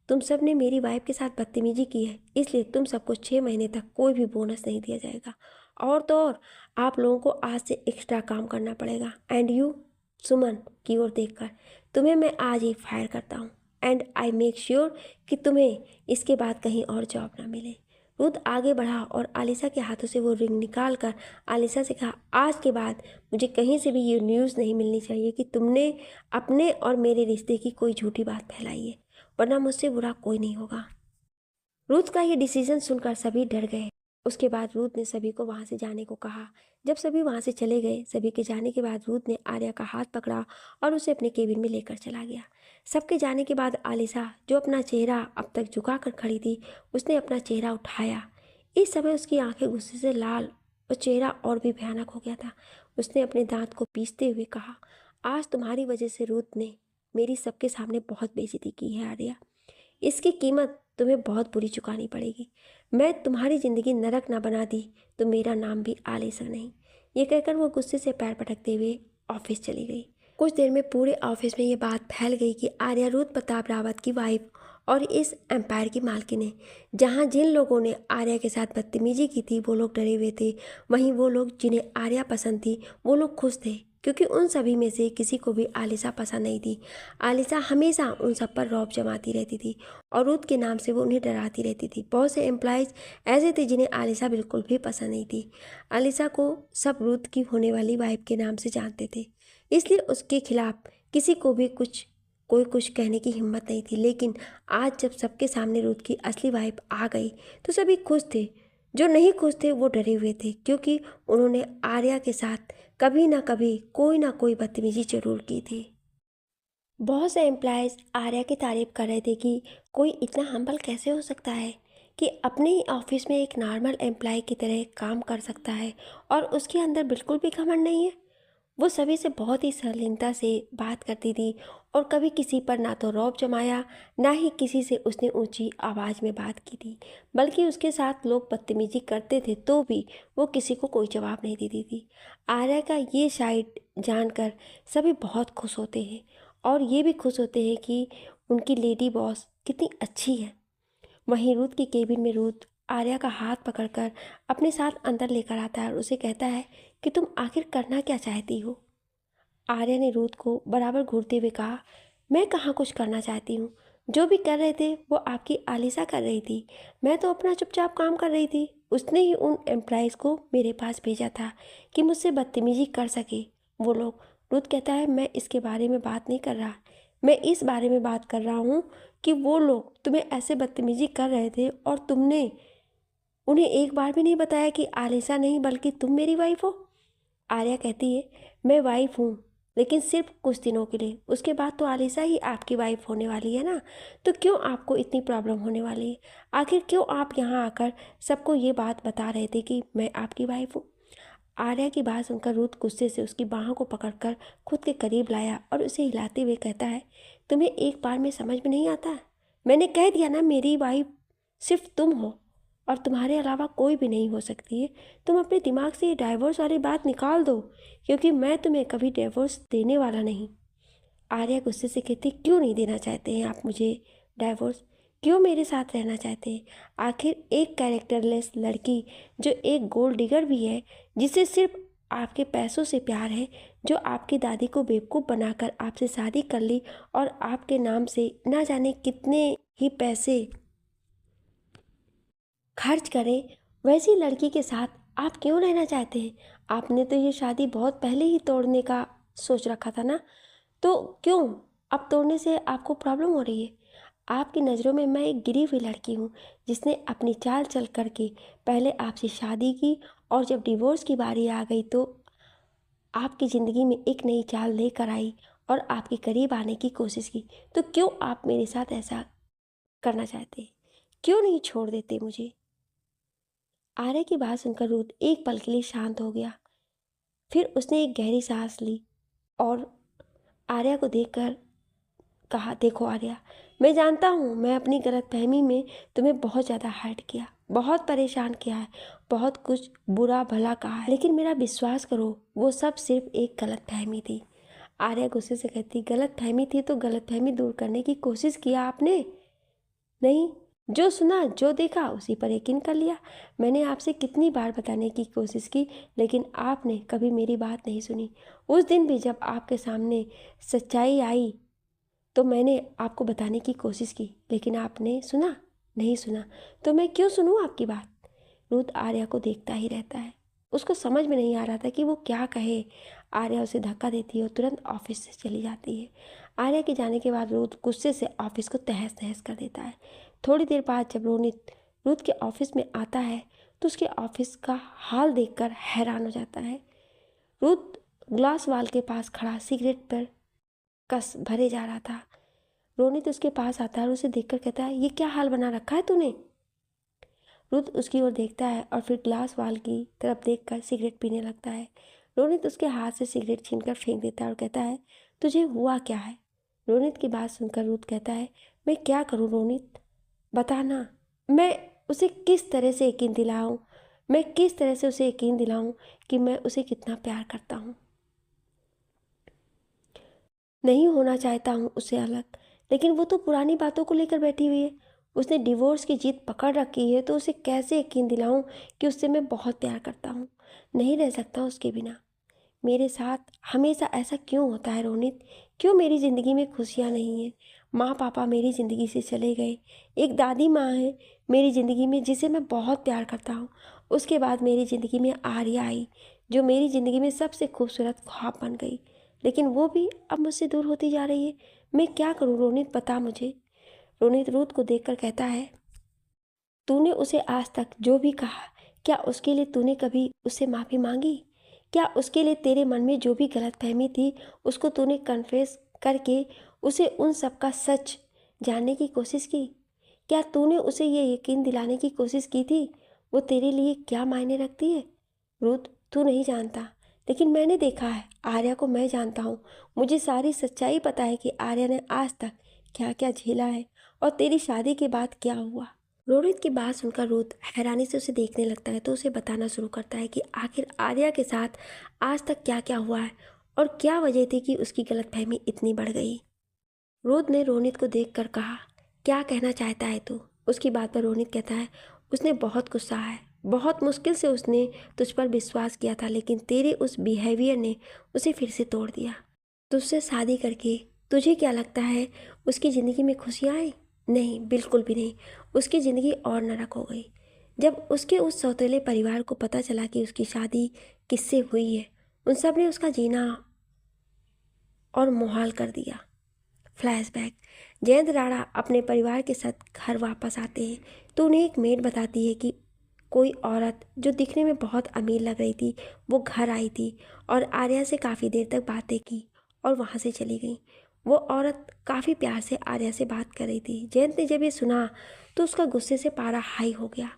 तुम सब ने मेरी वाइफ के साथ बदतमीजी की है, इसलिए तुम सबको 6 महीने तक कोई भी बोनस नहीं दिया जाएगा और तो और आप लोगों को आज से एक्स्ट्रा काम करना पड़ेगा। एंड यू, सुमन की ओर देखकर, तुम्हें मैं आज ही फायर करता हूँ एंड आई मेक श्योर कि तुम्हें इसके बाद कहीं और जॉब ना मिले। रुद्र आगे बढ़ा और आलिशा के हाथों से वो रिंग निकाल कर आलिशा से कहा, आज के बाद मुझे कहीं से भी ये न्यूज़ नहीं मिलनी चाहिए कि तुमने अपने और मेरे रिश्ते की कोई झूठी बात फैलाई है, वरना मुझसे बुरा कोई नहीं होगा। रुद्र का ये डिसीजन सुनकर सभी डर गए। उसके बाद रुद्र ने सभी को वहाँ से जाने को कहा। जब सभी वहाँ से चले गए, सभी के जाने के बाद रुद्र ने आर्या का हाथ पकड़ा और उसे अपने केबिन में लेकर चला गया। सबके जाने के बाद आलिशा, जो अपना चेहरा अब तक झुका कर खड़ी थी, उसने अपना चेहरा उठाया। इस समय उसकी आंखें गुस्से से लाल और चेहरा और भी भयानक हो गया था। उसने अपने दांत को पीसते हुए कहा, आज तुम्हारी वजह से रुद्र ने मेरी सबके सामने बहुत बेइज्जती की है आर्या। इसकी कीमत तुम्हें बहुत बुरी चुकानी पड़ेगी। मैं तुम्हारी ज़िंदगी नरक ना बना दी तो मेरा नाम भी आलिशा नहीं। ये कहकर वो गुस्से से पैर पटकते हुए ऑफिस चली गई। कुछ देर में पूरे ऑफिस में ये बात फैल गई कि आर्या रुद्र प्रताप रावत की वाइफ और इस एम्पायर की मालकिन है। जहाँ जिन लोगों ने आर्या के साथ बदतमीजी की थी वो लोग डरे हुए थे, वहीं वो लोग जिन्हें आर्या पसंद थी वो लोग खुश थे, क्योंकि उन सभी में से किसी को भी आलिशा पसंद नहीं थी। आलिशा हमेशा उन सब पर रौब जमाती रहती थी और रुत के नाम से वो उन्हें डराती रहती थी। बहुत से एम्प्लॉयज़ ऐसे थे जिन्हें आलिशा बिल्कुल भी पसंद नहीं थी। आलिशा को सब रुत की होने वाली वाइफ के नाम से जानते थे, इसलिए उसके खिलाफ किसी को भी कोई कुछ कहने की हिम्मत नहीं थी। लेकिन आज जब सबके सामने रुत की असली वाइफ आ गई तो सभी खुश थे। जो नहीं खुश थे वो डरे हुए थे, क्योंकि उन्होंने आर्या के साथ कभी ना कोई बदतमीजी जरूर की थी। बहुत से एम्प्लॉयज़ आर्या की तारीफ कर रहे थे कि कोई इतना हम्बल कैसे हो सकता है कि अपने ही ऑफिस में एक नॉर्मल एम्प्लॉय की तरह काम कर सकता है और उसके अंदर बिल्कुल भी घमंड नहीं है। वो सभी से बहुत ही शालीनता से बात करती थी और कभी किसी पर ना तो रौब जमाया, ना ही किसी से उसने ऊंची आवाज़ में बात की थी, बल्कि उसके साथ लोग बदतमीजी करते थे तो भी वो किसी को कोई जवाब नहीं देती थी। आर्या का ये साइड जानकर सभी बहुत खुश होते हैं और ये भी खुश होते हैं कि उनकी लेडी बॉस कितनी अच्छी है। वहीं रूथ की केबिन में रूथ आर्या का हाथ पकड़कर अपने साथ अंदर लेकर आता है और उसे कहता है कि तुम आखिर करना क्या चाहती हो। आर्या ने रूथ को बराबर घूरते हुए कहा, मैं कहाँ कुछ करना चाहती हूँ, जो भी कर रहे थे वो आपकी आलिशा कर रही थी, मैं तो अपना चुपचाप काम कर रही थी। उसने ही उन एम्प्लॉयज़ को मेरे पास भेजा था कि मुझसे बदतमीजी कर सके वो लोग। रूथ कहता है, मैं इसके बारे में बात नहीं कर रहा, मैं इस बारे में बात कर रहा हूँ कि वो लोग तुम्हें ऐसे बदतमीजी कर रहे थे और तुमने उन्हें एक बार भी नहीं बताया कि आलिशा नहीं बल्कि तुम मेरी वाइफ हो। आर्या कहती है, मैं वाइफ हूँ लेकिन सिर्फ कुछ दिनों के लिए, उसके बाद तो आलिशा ही आपकी वाइफ होने वाली है ना, तो क्यों आपको इतनी प्रॉब्लम होने वाली है? आखिर क्यों आप यहाँ आकर सबको ये बात बता रहे थे कि मैं आपकी वाइफ हूँ? आर्या की बात सुनकर रुत गुस्से से उसकी बाहों को पकड़कर खुद के करीब लाया और उसे हिलाते हुए कहता है, तुम्हें एक बार में समझ में नहीं आता? मैंने कह दिया ना, मेरी वाइफ सिर्फ तुम हो और तुम्हारे अलावा कोई भी नहीं हो सकती है। तुम अपने दिमाग से ये डाइवोर्स वाली बात निकाल दो, क्योंकि मैं तुम्हें कभी डिवोर्स देने वाला नहीं। आर्या गुस्से से कहती, क्यों नहीं देना चाहते हैं आप मुझे डाइवोर्स? क्यों मेरे साथ रहना चाहते हैं? आखिर एक कैरेक्टरलेस लड़की जो एक गोल्ड डिगर भी है, जिसे सिर्फ आपके पैसों से प्यार है, जो आपकी दादी को बेवकूफ़ बनाकर आपसे शादी कर ली और आपके नाम से ना जाने कितने ही पैसे खर्च करें, वैसी लड़की के साथ आप क्यों रहना चाहते हैं? आपने तो ये शादी बहुत पहले ही तोड़ने का सोच रखा था ना, तो क्यों अब तोड़ने से आपको प्रॉब्लम हो रही है? आपकी नज़रों में मैं एक गिरी हुई लड़की हूँ, जिसने अपनी चाल चल करके पहले आपसे शादी की और जब डिवोर्स की बारी आ गई तो आपकी ज़िंदगी में एक नई चाल लेकर आई और आपके करीब आने की कोशिश की। तो क्यों आप मेरे साथ ऐसा करना चाहते हैं? क्यों नहीं छोड़ देते मुझे? आर्या की बात सुनकर रुत एक पल के लिए शांत हो गया। फिर उसने एक गहरी सांस ली और आर्या को देखकर कहा, देखो आर्या, मैं जानता हूँ मैं अपनी गलतफहमी में तुम्हें बहुत ज़्यादा हर्ट किया, बहुत परेशान किया है, बहुत कुछ बुरा भला कहा है, लेकिन मेरा विश्वास करो वो सब सिर्फ एक गलतफहमी थी। आर्या गुस्से से कहती, गलतफहमी थी तो गलतफहमी दूर करने की कोशिश किया आपने? नहीं, जो सुना जो देखा उसी पर यकीन कर लिया। मैंने आपसे कितनी बार बताने की कोशिश की, लेकिन आपने कभी मेरी बात नहीं सुनी। उस दिन भी जब आपके सामने सच्चाई आई तो मैंने आपको बताने की कोशिश की, लेकिन आपने सुना नहीं सुना, तो मैं क्यों सुनूं आपकी बात? रुत आर्या को देखता ही रहता है। उसको समझ में नहीं आ रहा था कि वो क्या कहे। आर्या उसे धक्का देती है और तुरंत ऑफिस से चली जाती है। आर्या के जाने के बाद रुत गुस्से से ऑफिस को तहस नहस कर देता है। थोड़ी देर बाद जब रोनित रुत के ऑफिस में आता है तो उसके ऑफिस का हाल देखकर हैरान हो जाता है। रुत ग्लास वाल के पास खड़ा सिगरेट पर कस भरे जा रहा था। रोनित उसके पास आता है और उसे देखकर कहता है, ये क्या हाल बना रखा है तूने? रुत उसकी ओर देखता है और फिर ग्लास वाल की तरफ देखकर सिगरेट पीने लगता है। रोनित उसके हाथ से सिगरेट छीनकर फेंक देता है और कहता है, तुझे हुआ क्या है? रोनित की बात सुनकर रुत कहता है, मैं क्या करूं रोनित, बताना। मैं उसे किस तरह से यकीन दिलाऊं, मैं किस तरह से उसे यकीन दिलाऊं कि मैं उसे कितना प्यार करता हूं। नहीं होना चाहता हूँ उससे अलग, लेकिन वो तो पुरानी बातों को लेकर बैठी हुई है। उसने डिवोर्स की जीत पकड़ रखी है, तो उसे कैसे यकीन दिलाऊं कि उससे मैं बहुत प्यार करता हूँ, नहीं रह सकता उसके बिना। मेरे साथ हमेशा ऐसा क्यों होता है रोनित? क्यों मेरी ज़िंदगी में खुशियाँ नहीं हैं? माँ पापा मेरी ज़िंदगी से चले गए। एक दादी माँ है मेरी ज़िंदगी में, जिसे मैं बहुत प्यार करता हूँ। उसके बाद मेरी ज़िंदगी में आर्या आई, जो मेरी ज़िंदगी में सबसे खूबसूरत ख्वाब बन गई। लेकिन वो भी अब मुझसे दूर होती जा रही है। मैं क्या करूँ रोनित, बता मुझे। रोनित रूथ को देखकर कहता है, तूने उसे आज तक जो भी कहा, क्या उसके लिए तूने कभी उससे माफ़ी मांगी? क्या उसके लिए तेरे मन में जो भी गलतफहमी थी, उसको तूने कन्फेस करके उसे उन सब का सच जानने की कोशिश की? क्या तूने उसे ये यकीन दिलाने की कोशिश की थी वो तेरे लिए क्या मायने रखती है? रुत, तू नहीं जानता, लेकिन मैंने देखा है। आर्या को मैं जानता हूँ। मुझे सारी सच्चाई पता है कि आर्या ने आज तक क्या क्या झेला है और तेरी शादी के बाद क्या हुआ। रोहित की बात सुनकर रुत हैरानी से उसे देखने लगता है, तो उसे बताना शुरू करता है कि आखिर आर्या के साथ आज तक क्या क्या हुआ है और क्या वजह थी कि उसकी गलतफहमी इतनी बढ़ गई। रुत ने रोनित को देखकर कहा, क्या कहना चाहता है तू? उसकी बात पर रोनित कहता है, उसने बहुत कुछ सहा है। बहुत मुश्किल से उसने तुझ पर विश्वास किया था, लेकिन तेरे उस बिहेवियर ने उसे फिर से तोड़ दिया। तुझसे शादी करके तुझे क्या लगता है उसकी ज़िंदगी में खुशियाँ आई? नहीं, बिल्कुल भी नहीं। उसकी ज़िंदगी और नरक हो गई। जब उसके उस सौतेले परिवार को पता चला कि उसकी शादी किससे हुई है, उन सब ने उसका जीना और मुहाल कर दिया। फ्लैशबैक। जयंत राणा अपने परिवार के साथ घर वापस आते हैं, तो उन्हें एक मेड बताती है कि कोई औरत जो दिखने में बहुत अमीर लग रही थी, वो घर आई थी और आर्या से काफ़ी देर तक बातें की और वहाँ से चली गई। वो औरत काफ़ी प्यार से आर्या से बात कर रही थी। जयंत ने जब ये सुना तो उसका गुस्से से पारा हाई हो गया।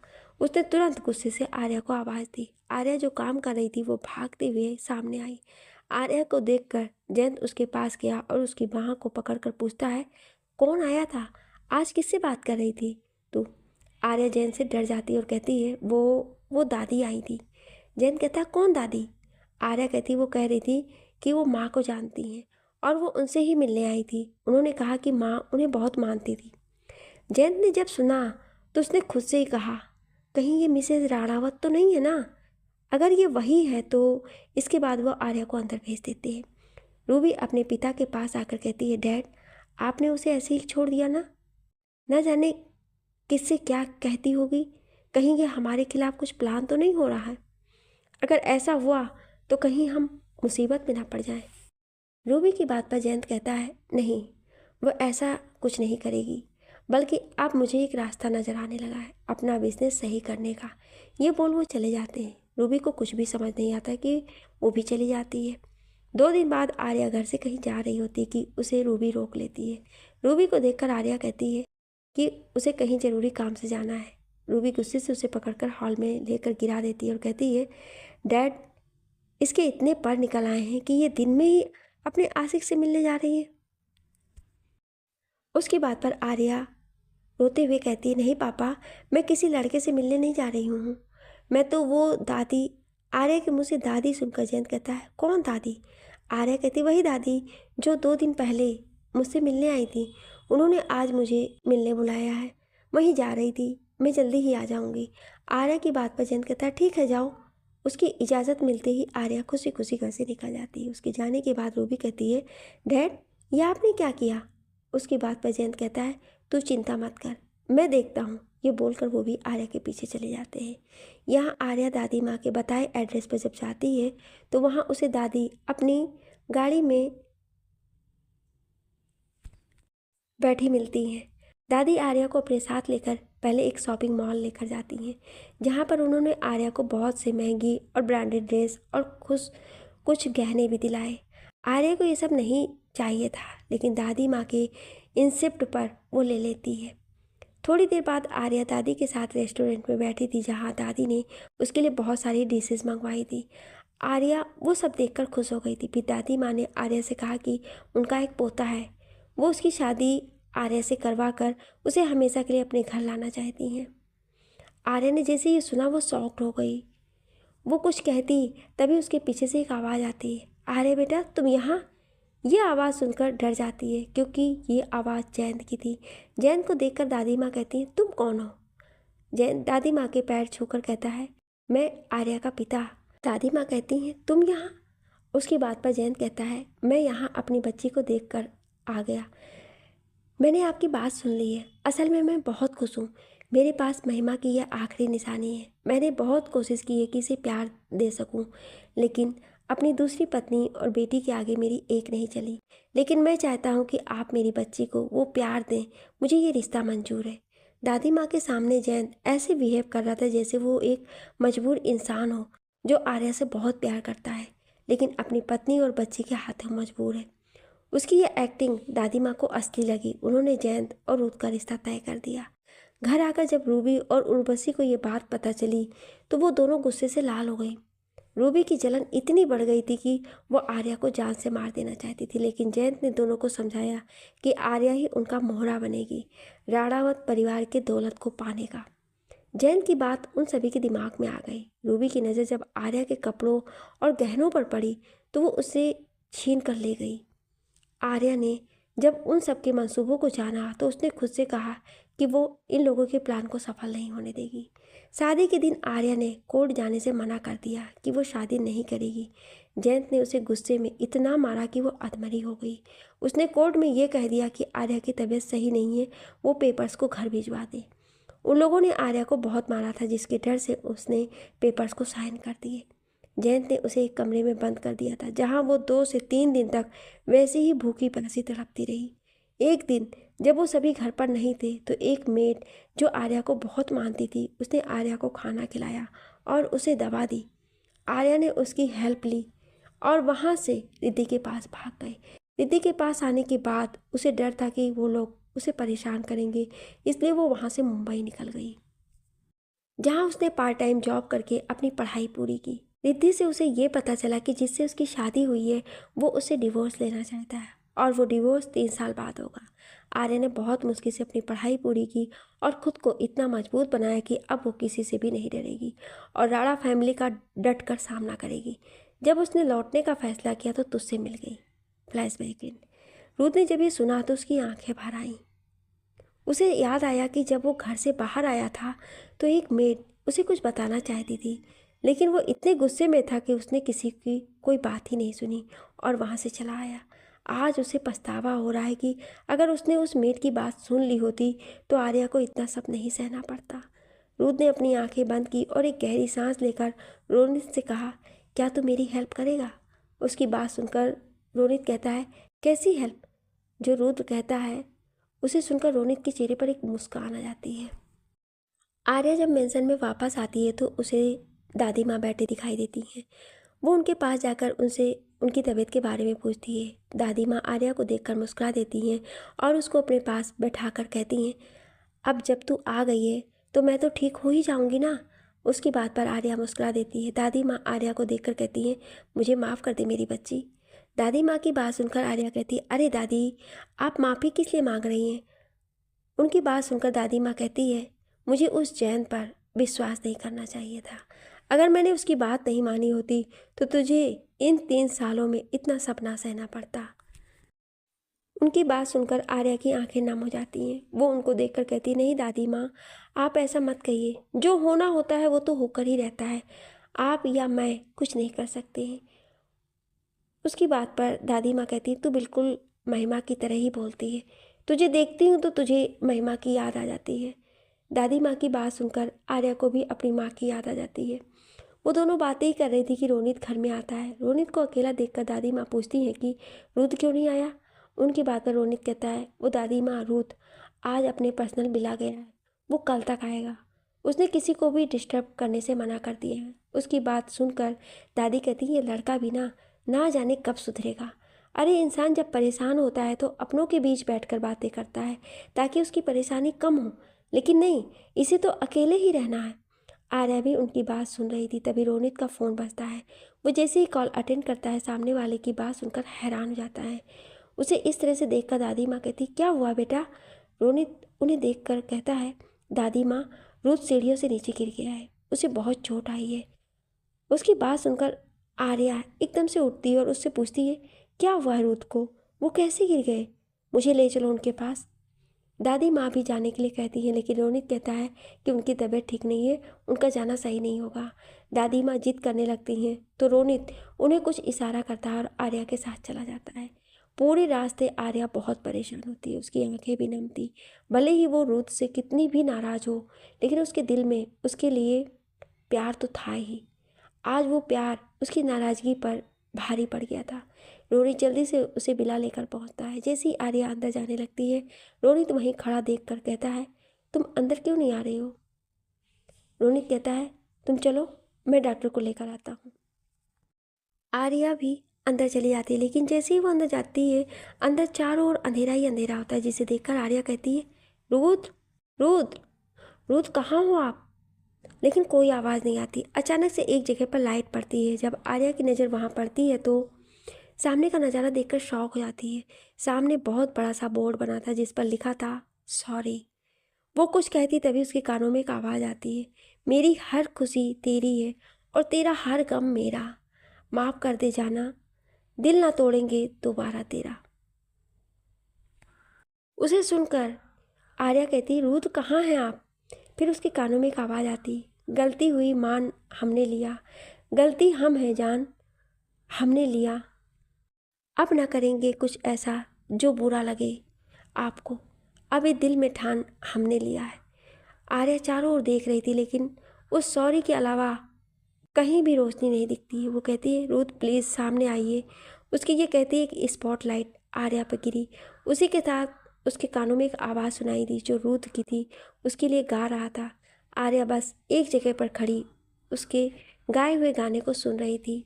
उसने तुरंत गुस्से से आर्या को आवाज़ दी। आर्या जो काम कर रही थी वो भागते हुए सामने आई। आर्या को देखकर जयंत उसके पास गया और उसकी बाह को पकड़कर पूछता है, कौन आया था? आज किससे बात कर रही थी तू? आर्या जयंत से डर जाती है और कहती है, वो दादी आई थी। जयंत कहता है, कौन दादी? आर्या कहती, वो कह रही थी कि वो माँ को जानती हैं और वो उनसे ही मिलने आई थी। उन्होंने कहा कि माँ उन्हें बहुत मानती थी। जयंत ने जब सुना तो उसने खुद से ही कहा, कहीं ये मिसेज राणावत तो नहीं है ना? अगर ये वही है तो। इसके बाद वो आर्या को अंदर भेज देते हैं। रूबी अपने पिता के पास आकर कहती है, डैड, आपने उसे ऐसे ही छोड़ दिया ना? ना जाने किससे क्या कहती होगी। कहीं ये हमारे खिलाफ कुछ प्लान तो नहीं हो रहा है? अगर ऐसा हुआ तो कहीं हम मुसीबत में ना पड़ जाएं। रूबी की बात पर जयंत कहता है, नहीं, वो ऐसा कुछ नहीं करेगी, बल्कि अब मुझे एक रास्ता नज़र आने लगा है अपना बिजनेस सही करने का। ये बोल वो चले जाते हैं। रूबी को कुछ भी समझ नहीं आता कि वो भी चली जाती है। 2 दिन बाद आर्या घर से कहीं जा रही होती कि उसे रूबी रोक लेती है। रूबी को देखकर आर्या कहती है कि उसे कहीं ज़रूरी काम से जाना है। रूबी गुस्से से उसे पकड़कर हॉल में लेकर गिरा देती है और कहती है, डैड, इसके इतने पर निकल आए हैं कि ये दिन में ही अपने आशिक से मिलने जा रही है। उसकी बात पर आर्या रोते हुए कहती है, नहीं पापा, मैं किसी लड़के से मिलने नहीं जा रही हूँ। मैं तो वो दादी। आर्या के मुँह से दादी सुनकर जयंत कहता है, कौन दादी? आर्या कहती, वही दादी जो 2 दिन पहले मुझसे मिलने आई थी। उन्होंने आज मुझे मिलने बुलाया है। वहीं जा रही थी, मैं जल्दी ही आ जाऊँगी। आर्या की बात पर जयंत कहता है, ठीक है, जाओ। उसकी इजाज़त मिलते ही आर्या खुशी खुशी घर से निकल जाती है। उसके जाने के बाद रूबी कहती है, डैड, ये आपने क्या किया? उसकी बात पर जयंत कहता है, तू चिंता मत कर, मैं देखता हूँ। ये बोलकर वो भी आर्या के पीछे चले जाते हैं। यहाँ आर्या दादी माँ के बताए एड्रेस पर जब जाती है तो वहाँ उसे दादी अपनी गाड़ी में बैठी मिलती हैं। दादी आर्या को अपने साथ लेकर पहले एक शॉपिंग मॉल लेकर जाती हैं, जहाँ पर उन्होंने आर्या को बहुत से महंगी और ब्रांडेड ड्रेस और कुछ गहने भी दिलाए। आर्या को ये सब नहीं चाहिए था, लेकिन दादी माँ के इंसिप्ट पर वो ले लेती है। थोड़ी देर बाद आर्या दादी के साथ रेस्टोरेंट में बैठी थी, जहाँ दादी ने उसके लिए बहुत सारी डिशेस मंगवाई थी। आर्या वो सब देखकर खुश हो गई थी। फिर दादी माँ ने आर्या से कहा कि उनका एक पोता है, वो उसकी शादी आर्या से करवा कर उसे हमेशा के लिए अपने घर लाना चाहती हैं। आर्या ने जैसे ये सुना वो शॉक्ड हो गई। वो कुछ कहती तभी उसके पीछे से एक आवाज़ आती है, आर्या बेटा, तुम यहाँ? ये आवाज़ सुनकर डर जाती है क्योंकि ये आवाज़ जयंत की थी। जयंत को देखकर दादी माँ कहती है, तुम कौन हो? जयंत दादी माँ के पैर छूकर कहता है, मैं आर्या का पिता। दादी माँ कहती हैं, तुम यहाँ? उसकी बात पर जयंत कहता है, मैं यहाँ अपनी बच्ची को देखकर आ गया। मैंने आपकी बात सुन ली है। असल में मैं बहुत खुश हूँ। मेरे पास महिमा की यह आखिरी निशानी है। मैंने बहुत कोशिश की है कि इसे प्यार दे सकूँ, लेकिन अपनी दूसरी पत्नी और बेटी के आगे मेरी एक नहीं चली। लेकिन मैं चाहता हूँ कि आप मेरी बच्ची को वो प्यार दें। मुझे ये रिश्ता मंजूर है। दादी माँ के सामने जयंत ऐसे बिहेव कर रहा था जैसे वो एक मजबूर इंसान हो जो आर्या से बहुत प्यार करता है, लेकिन अपनी पत्नी और बच्ची के हाथों मजबूर है। उसकी ये एक्टिंग दादी माँ को असली लगी। उन्होंने जयंत और रुथ का रिश्ता तय कर दिया। घर आकर जब रूबी और उर्वशी को ये बात पता चली तो वो दोनों गुस्से से लाल हो गई। रूबी की जलन इतनी बढ़ गई थी कि वो आर्या को जान से मार देना चाहती थी, लेकिन जयंत ने दोनों को समझाया कि आर्या ही उनका मोहरा बनेगी, राणावत परिवार के दौलत को पाने का। जयंत की बात उन सभी के दिमाग में आ गई। रूबी की नज़र जब आर्या के कपड़ों और गहनों पर पड़ी तो वो उसे छीन कर ले गई। आर्या ने जब उन सबके मंसूबों को जाना तो उसने खुद से कहा कि वो इन लोगों के प्लान को सफल नहीं होने देगी। शादी के दिन आर्या ने कोर्ट जाने से मना कर दिया कि वो शादी नहीं करेगी। जयंत ने उसे गुस्से में इतना मारा कि वो अधमरी हो गई। उसने कोर्ट में ये कह दिया कि आर्या की तबीयत सही नहीं है, वो पेपर्स को घर भिजवा दे। उन लोगों ने आर्या को बहुत मारा था, जिसके डर से उसने पेपर्स को साइन कर दिए। जयंत ने उसे एक कमरे में बंद कर दिया था, जहां वो 2 से 3 दिन तक वैसे ही भूखी प्यासी तड़पती रही। एक दिन जब वो सभी घर पर नहीं थे तो एक मेड जो आर्या को बहुत मानती थी, उसने आर्या को खाना खिलाया और उसे दवा दी। आर्या ने उसकी हेल्प ली और वहाँ से रिद्धि के पास भाग गए। रिद्धि के पास आने के बाद उसे डर था कि वो लोग उसे परेशान करेंगे, इसलिए वो वहाँ से मुंबई निकल गई, जहाँ उसने पार्ट टाइम जॉब करके अपनी पढ़ाई पूरी की। रिद्धि से उसे ये पता चला कि जिससे उसकी शादी हुई है वो उससे डिवोर्स लेना चाहता है और वो डिवोर्स 3 साल बाद होगा। आर्या ने बहुत मुश्किल से अपनी पढ़ाई पूरी की और खुद को इतना मजबूत बनाया कि अब वो किसी से भी नहीं डरेगी और राणा फैमिली का डट कर सामना करेगी। जब उसने लौटने का फैसला किया तो तुझसे मिल गई। फ्लैशबैक इन। रुथ ने जब ये सुना तो उसकी आंखें भर आईं। उसे याद आया कि जब वो घर से बाहर आया था तो एक मेड उसे कुछ बताना चाहती थी, लेकिन वो इतने गुस्से में था कि उसने किसी की कोई बात ही नहीं सुनी और वहाँ से चला आया। आज उसे पछतावा हो रहा है कि अगर उसने उस मेड की बात सुन ली होती तो आर्या को इतना सब नहीं सहना पड़ता। रुद ने अपनी आंखें बंद की और एक गहरी सांस लेकर रोनित से कहा, क्या तू मेरी हेल्प करेगा? उसकी बात सुनकर रोनित कहता है, कैसी हेल्प? जो रुद्र कहता है उसे सुनकर रोनित के चेहरे पर एक मुस्कान आ जाती है। आर्या जब मेंशन में वापस आती है तो उसे दादी माँ बैठे दिखाई देती हैं। वो उनके पास जाकर उनसे उनकी तबीयत के बारे में पूछती है। दादी माँ आर्या को देखकर मुस्कुरा देती हैं और उसको अपने पास बैठाकर कहती हैं, अब जब तू आ गई है तो मैं तो ठीक हो ही जाऊंगी ना। उसकी बात पर आर्या मुस्कुरा देती है। दादी माँ आर्या को देखकर कहती हैं, मुझे माफ़ कर दे मेरी बच्ची। दादी माँ की बात सुनकर आर्या कहती है, अरे दादी, आप माफ़ी किस लिए मांग रही हैं? उनकी बात सुनकर दादी माँ कहती है, मुझे उस जयंत पर विश्वास नहीं करना चाहिए था। अगर मैंने उसकी बात नहीं मानी होती तो तुझे इन 3 सालों में इतना सब ना सहना पड़ता। उनकी बात सुनकर आर्या की आंखें नम हो जाती हैं। वो उनको देखकर कहती, नहीं दादी माँ, आप ऐसा मत कहिए। जो होना होता है वो तो होकर ही रहता है। आप या मैं कुछ नहीं कर सकते हैं। उसकी बात पर दादी माँ कहती, तू बिल्कुल महिमा की तरह ही बोलती है। तुझे देखती हूँ तो तुझे महिमा की याद आ जाती है। दादी माँ की बात सुनकर आर्या को भी अपनी माँ की याद आ जाती है। वो दोनों बातें ही कर रही थी कि रोनित घर में आता है। रोनित को अकेला देखकर दादी माँ पूछती है कि रुद्र क्यों नहीं आया? उनकी बात पर रोनित कहता है, वो दादी माँ, रुद्र आज अपने पर्सनल बिल आ गया है, वो कल तक आएगा। उसने किसी को भी डिस्टर्ब करने से मना कर दिया है। उसकी बात सुनकर दादी कहती है, ये लड़का भी ना जाने कब सुधरेगा। अरे इंसान जब परेशान होता है तो अपनों के बीच बैठकर बातें करता है ताकि उसकी परेशानी कम हो, लेकिन नहीं, इसे तो अकेले ही रहना है। आर्या भी उनकी बात सुन रही थी। तभी रोनित का फ़ोन बजता है। वो जैसे ही कॉल अटेंड करता है सामने वाले की बात सुनकर हैरान हो जाता है। उसे इस तरह से देखकर दादी माँ कहती, क्या हुआ बेटा? रोनित उन्हें देखकर कहता है, दादी माँ, रुद्र सीढ़ियों से नीचे गिर गया है, उसे बहुत चोट आई है। उसकी बात सुनकर आर्या एकदम से उठती है और उससे पूछती है, क्या हुआ है रूथ को? वो कैसे गिर गए? मुझे ले चलो उनके पास। दादी माँ भी जाने के लिए कहती हैं, लेकिन रोनित कहता है कि उनकी तबीयत ठीक नहीं है, उनका जाना सही नहीं होगा। दादी माँ जिद करने लगती हैं तो रोनित उन्हें कुछ इशारा करता है और आर्या के साथ चला जाता है। पूरे रास्ते आर्या बहुत परेशान होती है, उसकी आंखें भी नम थी। भले ही वो रुथ से कितनी भी नाराज़ हो, लेकिन उसके दिल में उसके लिए प्यार तो था ही। आज वो प्यार उसकी नाराज़गी पर भारी पड़ गया था। रोनित जल्दी से उसे बिला लेकर पहुंचता है। जैसे ही आर्या अंदर जाने लगती है, रोनित वहीं खड़ा देखकर कहता है, तुम अंदर क्यों नहीं आ रही हो? रोनित कहता है, तुम चलो, मैं डॉक्टर को लेकर आता हूँ। आर्या भी अंदर चली जाती है, लेकिन जैसे ही वो अंदर जाती है, अंदर चारों ओर अंधेरा ही अंधेरा होता है, जिसे देखकर आर्या कहती है, रुथ, रुथ, रुथ कहाँ हो आप? लेकिन कोई आवाज़ नहीं आती। अचानक से एक जगह पर लाइट पड़ती है। जब आर्या की नज़र वहाँ पड़ती है तो सामने का नज़ारा देखकर शॉक हो जाती है। सामने बहुत बड़ा सा बोर्ड बना था जिस पर लिखा था सॉरी। वो कुछ कहती तभी उसके कानों में एक आवाज़ आती है, मेरी हर खुशी तेरी है और तेरा हर गम मेरा, माफ़ कर दे जाना, दिल ना तोड़ेंगे दोबारा तेरा। उसे सुनकर आर्या कहती, रूथ कहाँ हैं आप? फिर उसके कानों में एक आवाज़ आती, गलती हुई मान हमने लिया, गलती हम हैं जान, हमने लिया, अब ना करेंगे कुछ ऐसा जो बुरा लगे आपको, अब ये दिल में ठान हमने लिया है। आर्या चारों ओर देख रही थी, लेकिन उस सॉरी के अलावा कहीं भी रोशनी नहीं दिखती है। वो कहती है, रूथ प्लीज़ सामने आइए। उसकी ये कहती है कि स्पॉटलाइट आर्या पर गिरी। उसी के साथ उसके कानों में एक आवाज़ सुनाई दी जो रूथ की थी, उसके लिए गा रहा था। आर्या बस एक जगह पर खड़ी उसके गाए हुए गाने को सुन रही थी।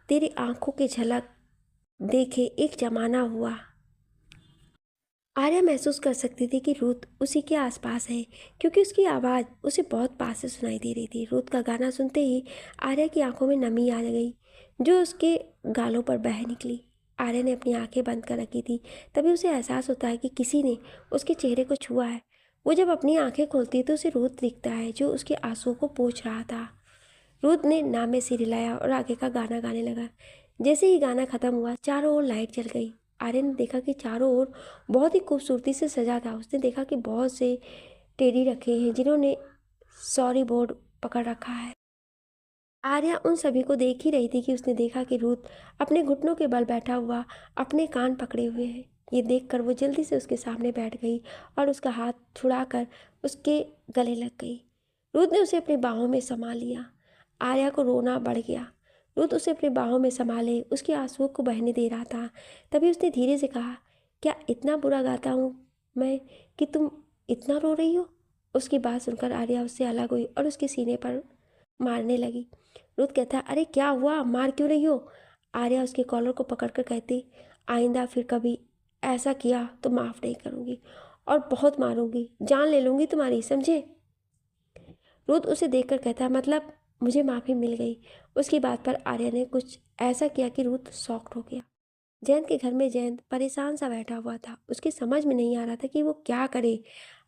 तेरी आंखों की झलक देखे एक जमाना हुआ। आर्या महसूस कर सकती थी कि रूथ उसी के आसपास है, क्योंकि उसकी आवाज़ उसे बहुत पास से सुनाई दे रही थी। रूथ का गाना सुनते ही आर्या की आंखों में नमी आ गई, जो उसके गालों पर बह निकली। आर्या ने अपनी आंखें बंद कर रखी थी। तभी उसे एहसास होता है कि किसी ने उसके चेहरे को छुआ है। वो जब अपनी आंखें खोलती है तो उसे रूथ दिखता है, जो उसके आंसुओं को पोंछ रहा था। रूथ ने नाम में सिर हिलाया और आगे का गाना गाने लगा। जैसे ही गाना खत्म हुआ, चारों ओर लाइट जल गई। आर्यन ने देखा कि चारों ओर बहुत ही खूबसूरती से सजा था। उसने देखा कि बहुत से टेडी रखे हैं जिन्होंने सॉरी बोर्ड पकड़ रखा है। आर्या उन सभी को देख ही रही थी कि उसने देखा कि रूथ अपने घुटनों के बल बैठा हुआ अपने कान पकड़े हुए है। ये देखकर वो जल्दी से उसके सामने बैठ गई और उसका हाथ छुड़ाकर उसके गले लग गई। रूथ ने उसे अपनी बाहों में समा लिया। आर्या को रोना बढ़ गया। रुत उसे अपनी बाहों में संभाले उसके आंसुओं को बहने दे रहा था। तभी उसने धीरे से कहा, क्या इतना बुरा गाता हूँ मैं कि तुम इतना रो रही हो? उसकी बात सुनकर आर्या उससे अलग हुई और उसके सीने पर मारने लगी। रुत कहता, अरे क्या हुआ, मार क्यों रही हो? आर्या उसके कॉलर को पकड़कर कहती, आइंदा फिर कभी ऐसा किया तो माफ़ नहीं करूँगी और बहुत मारूंगी, जान ले लूँगी तुम्हारी, समझे? रुत उसे देखकर कहता, मतलब मुझे माफ़ी मिल गई। उसकी बात पर आर्या ने कुछ ऐसा किया कि रुत शॉक्ड हो गया। जयंत के घर में जयंत परेशान सा बैठा हुआ था। उसकी समझ में नहीं आ रहा था कि वो क्या करे।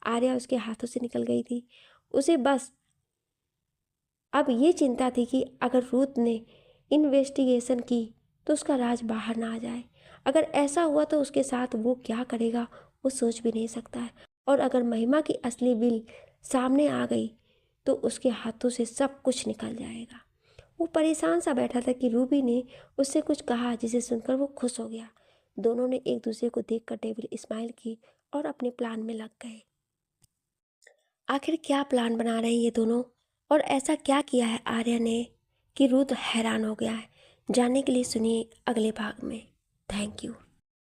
आर्या उसके हाथों से निकल गई थी। उसे बस अब ये चिंता थी कि अगर रुत ने इन्वेस्टिगेशन की तो उसका राज बाहर ना आ जाए। अगर ऐसा हुआ तो उसके साथ वो क्या करेगा वो सोच भी नहीं सकता है। और अगर महिमा की असली विल सामने आ गई तो उसके हाथों से सब कुछ निकल जाएगा। वो परेशान सा बैठा था कि रूबी ने उससे कुछ कहा जिसे सुनकर वो खुश हो गया। दोनों ने एक दूसरे को देखकर डेविल स्माइल की और अपने प्लान में लग गए। आखिर क्या प्लान बना रहे हैं ये दोनों, और ऐसा क्या किया है आर्या ने कि रुत हैरान हो गया है? जानने के लिए सुनिए अगले भाग में। Thank you.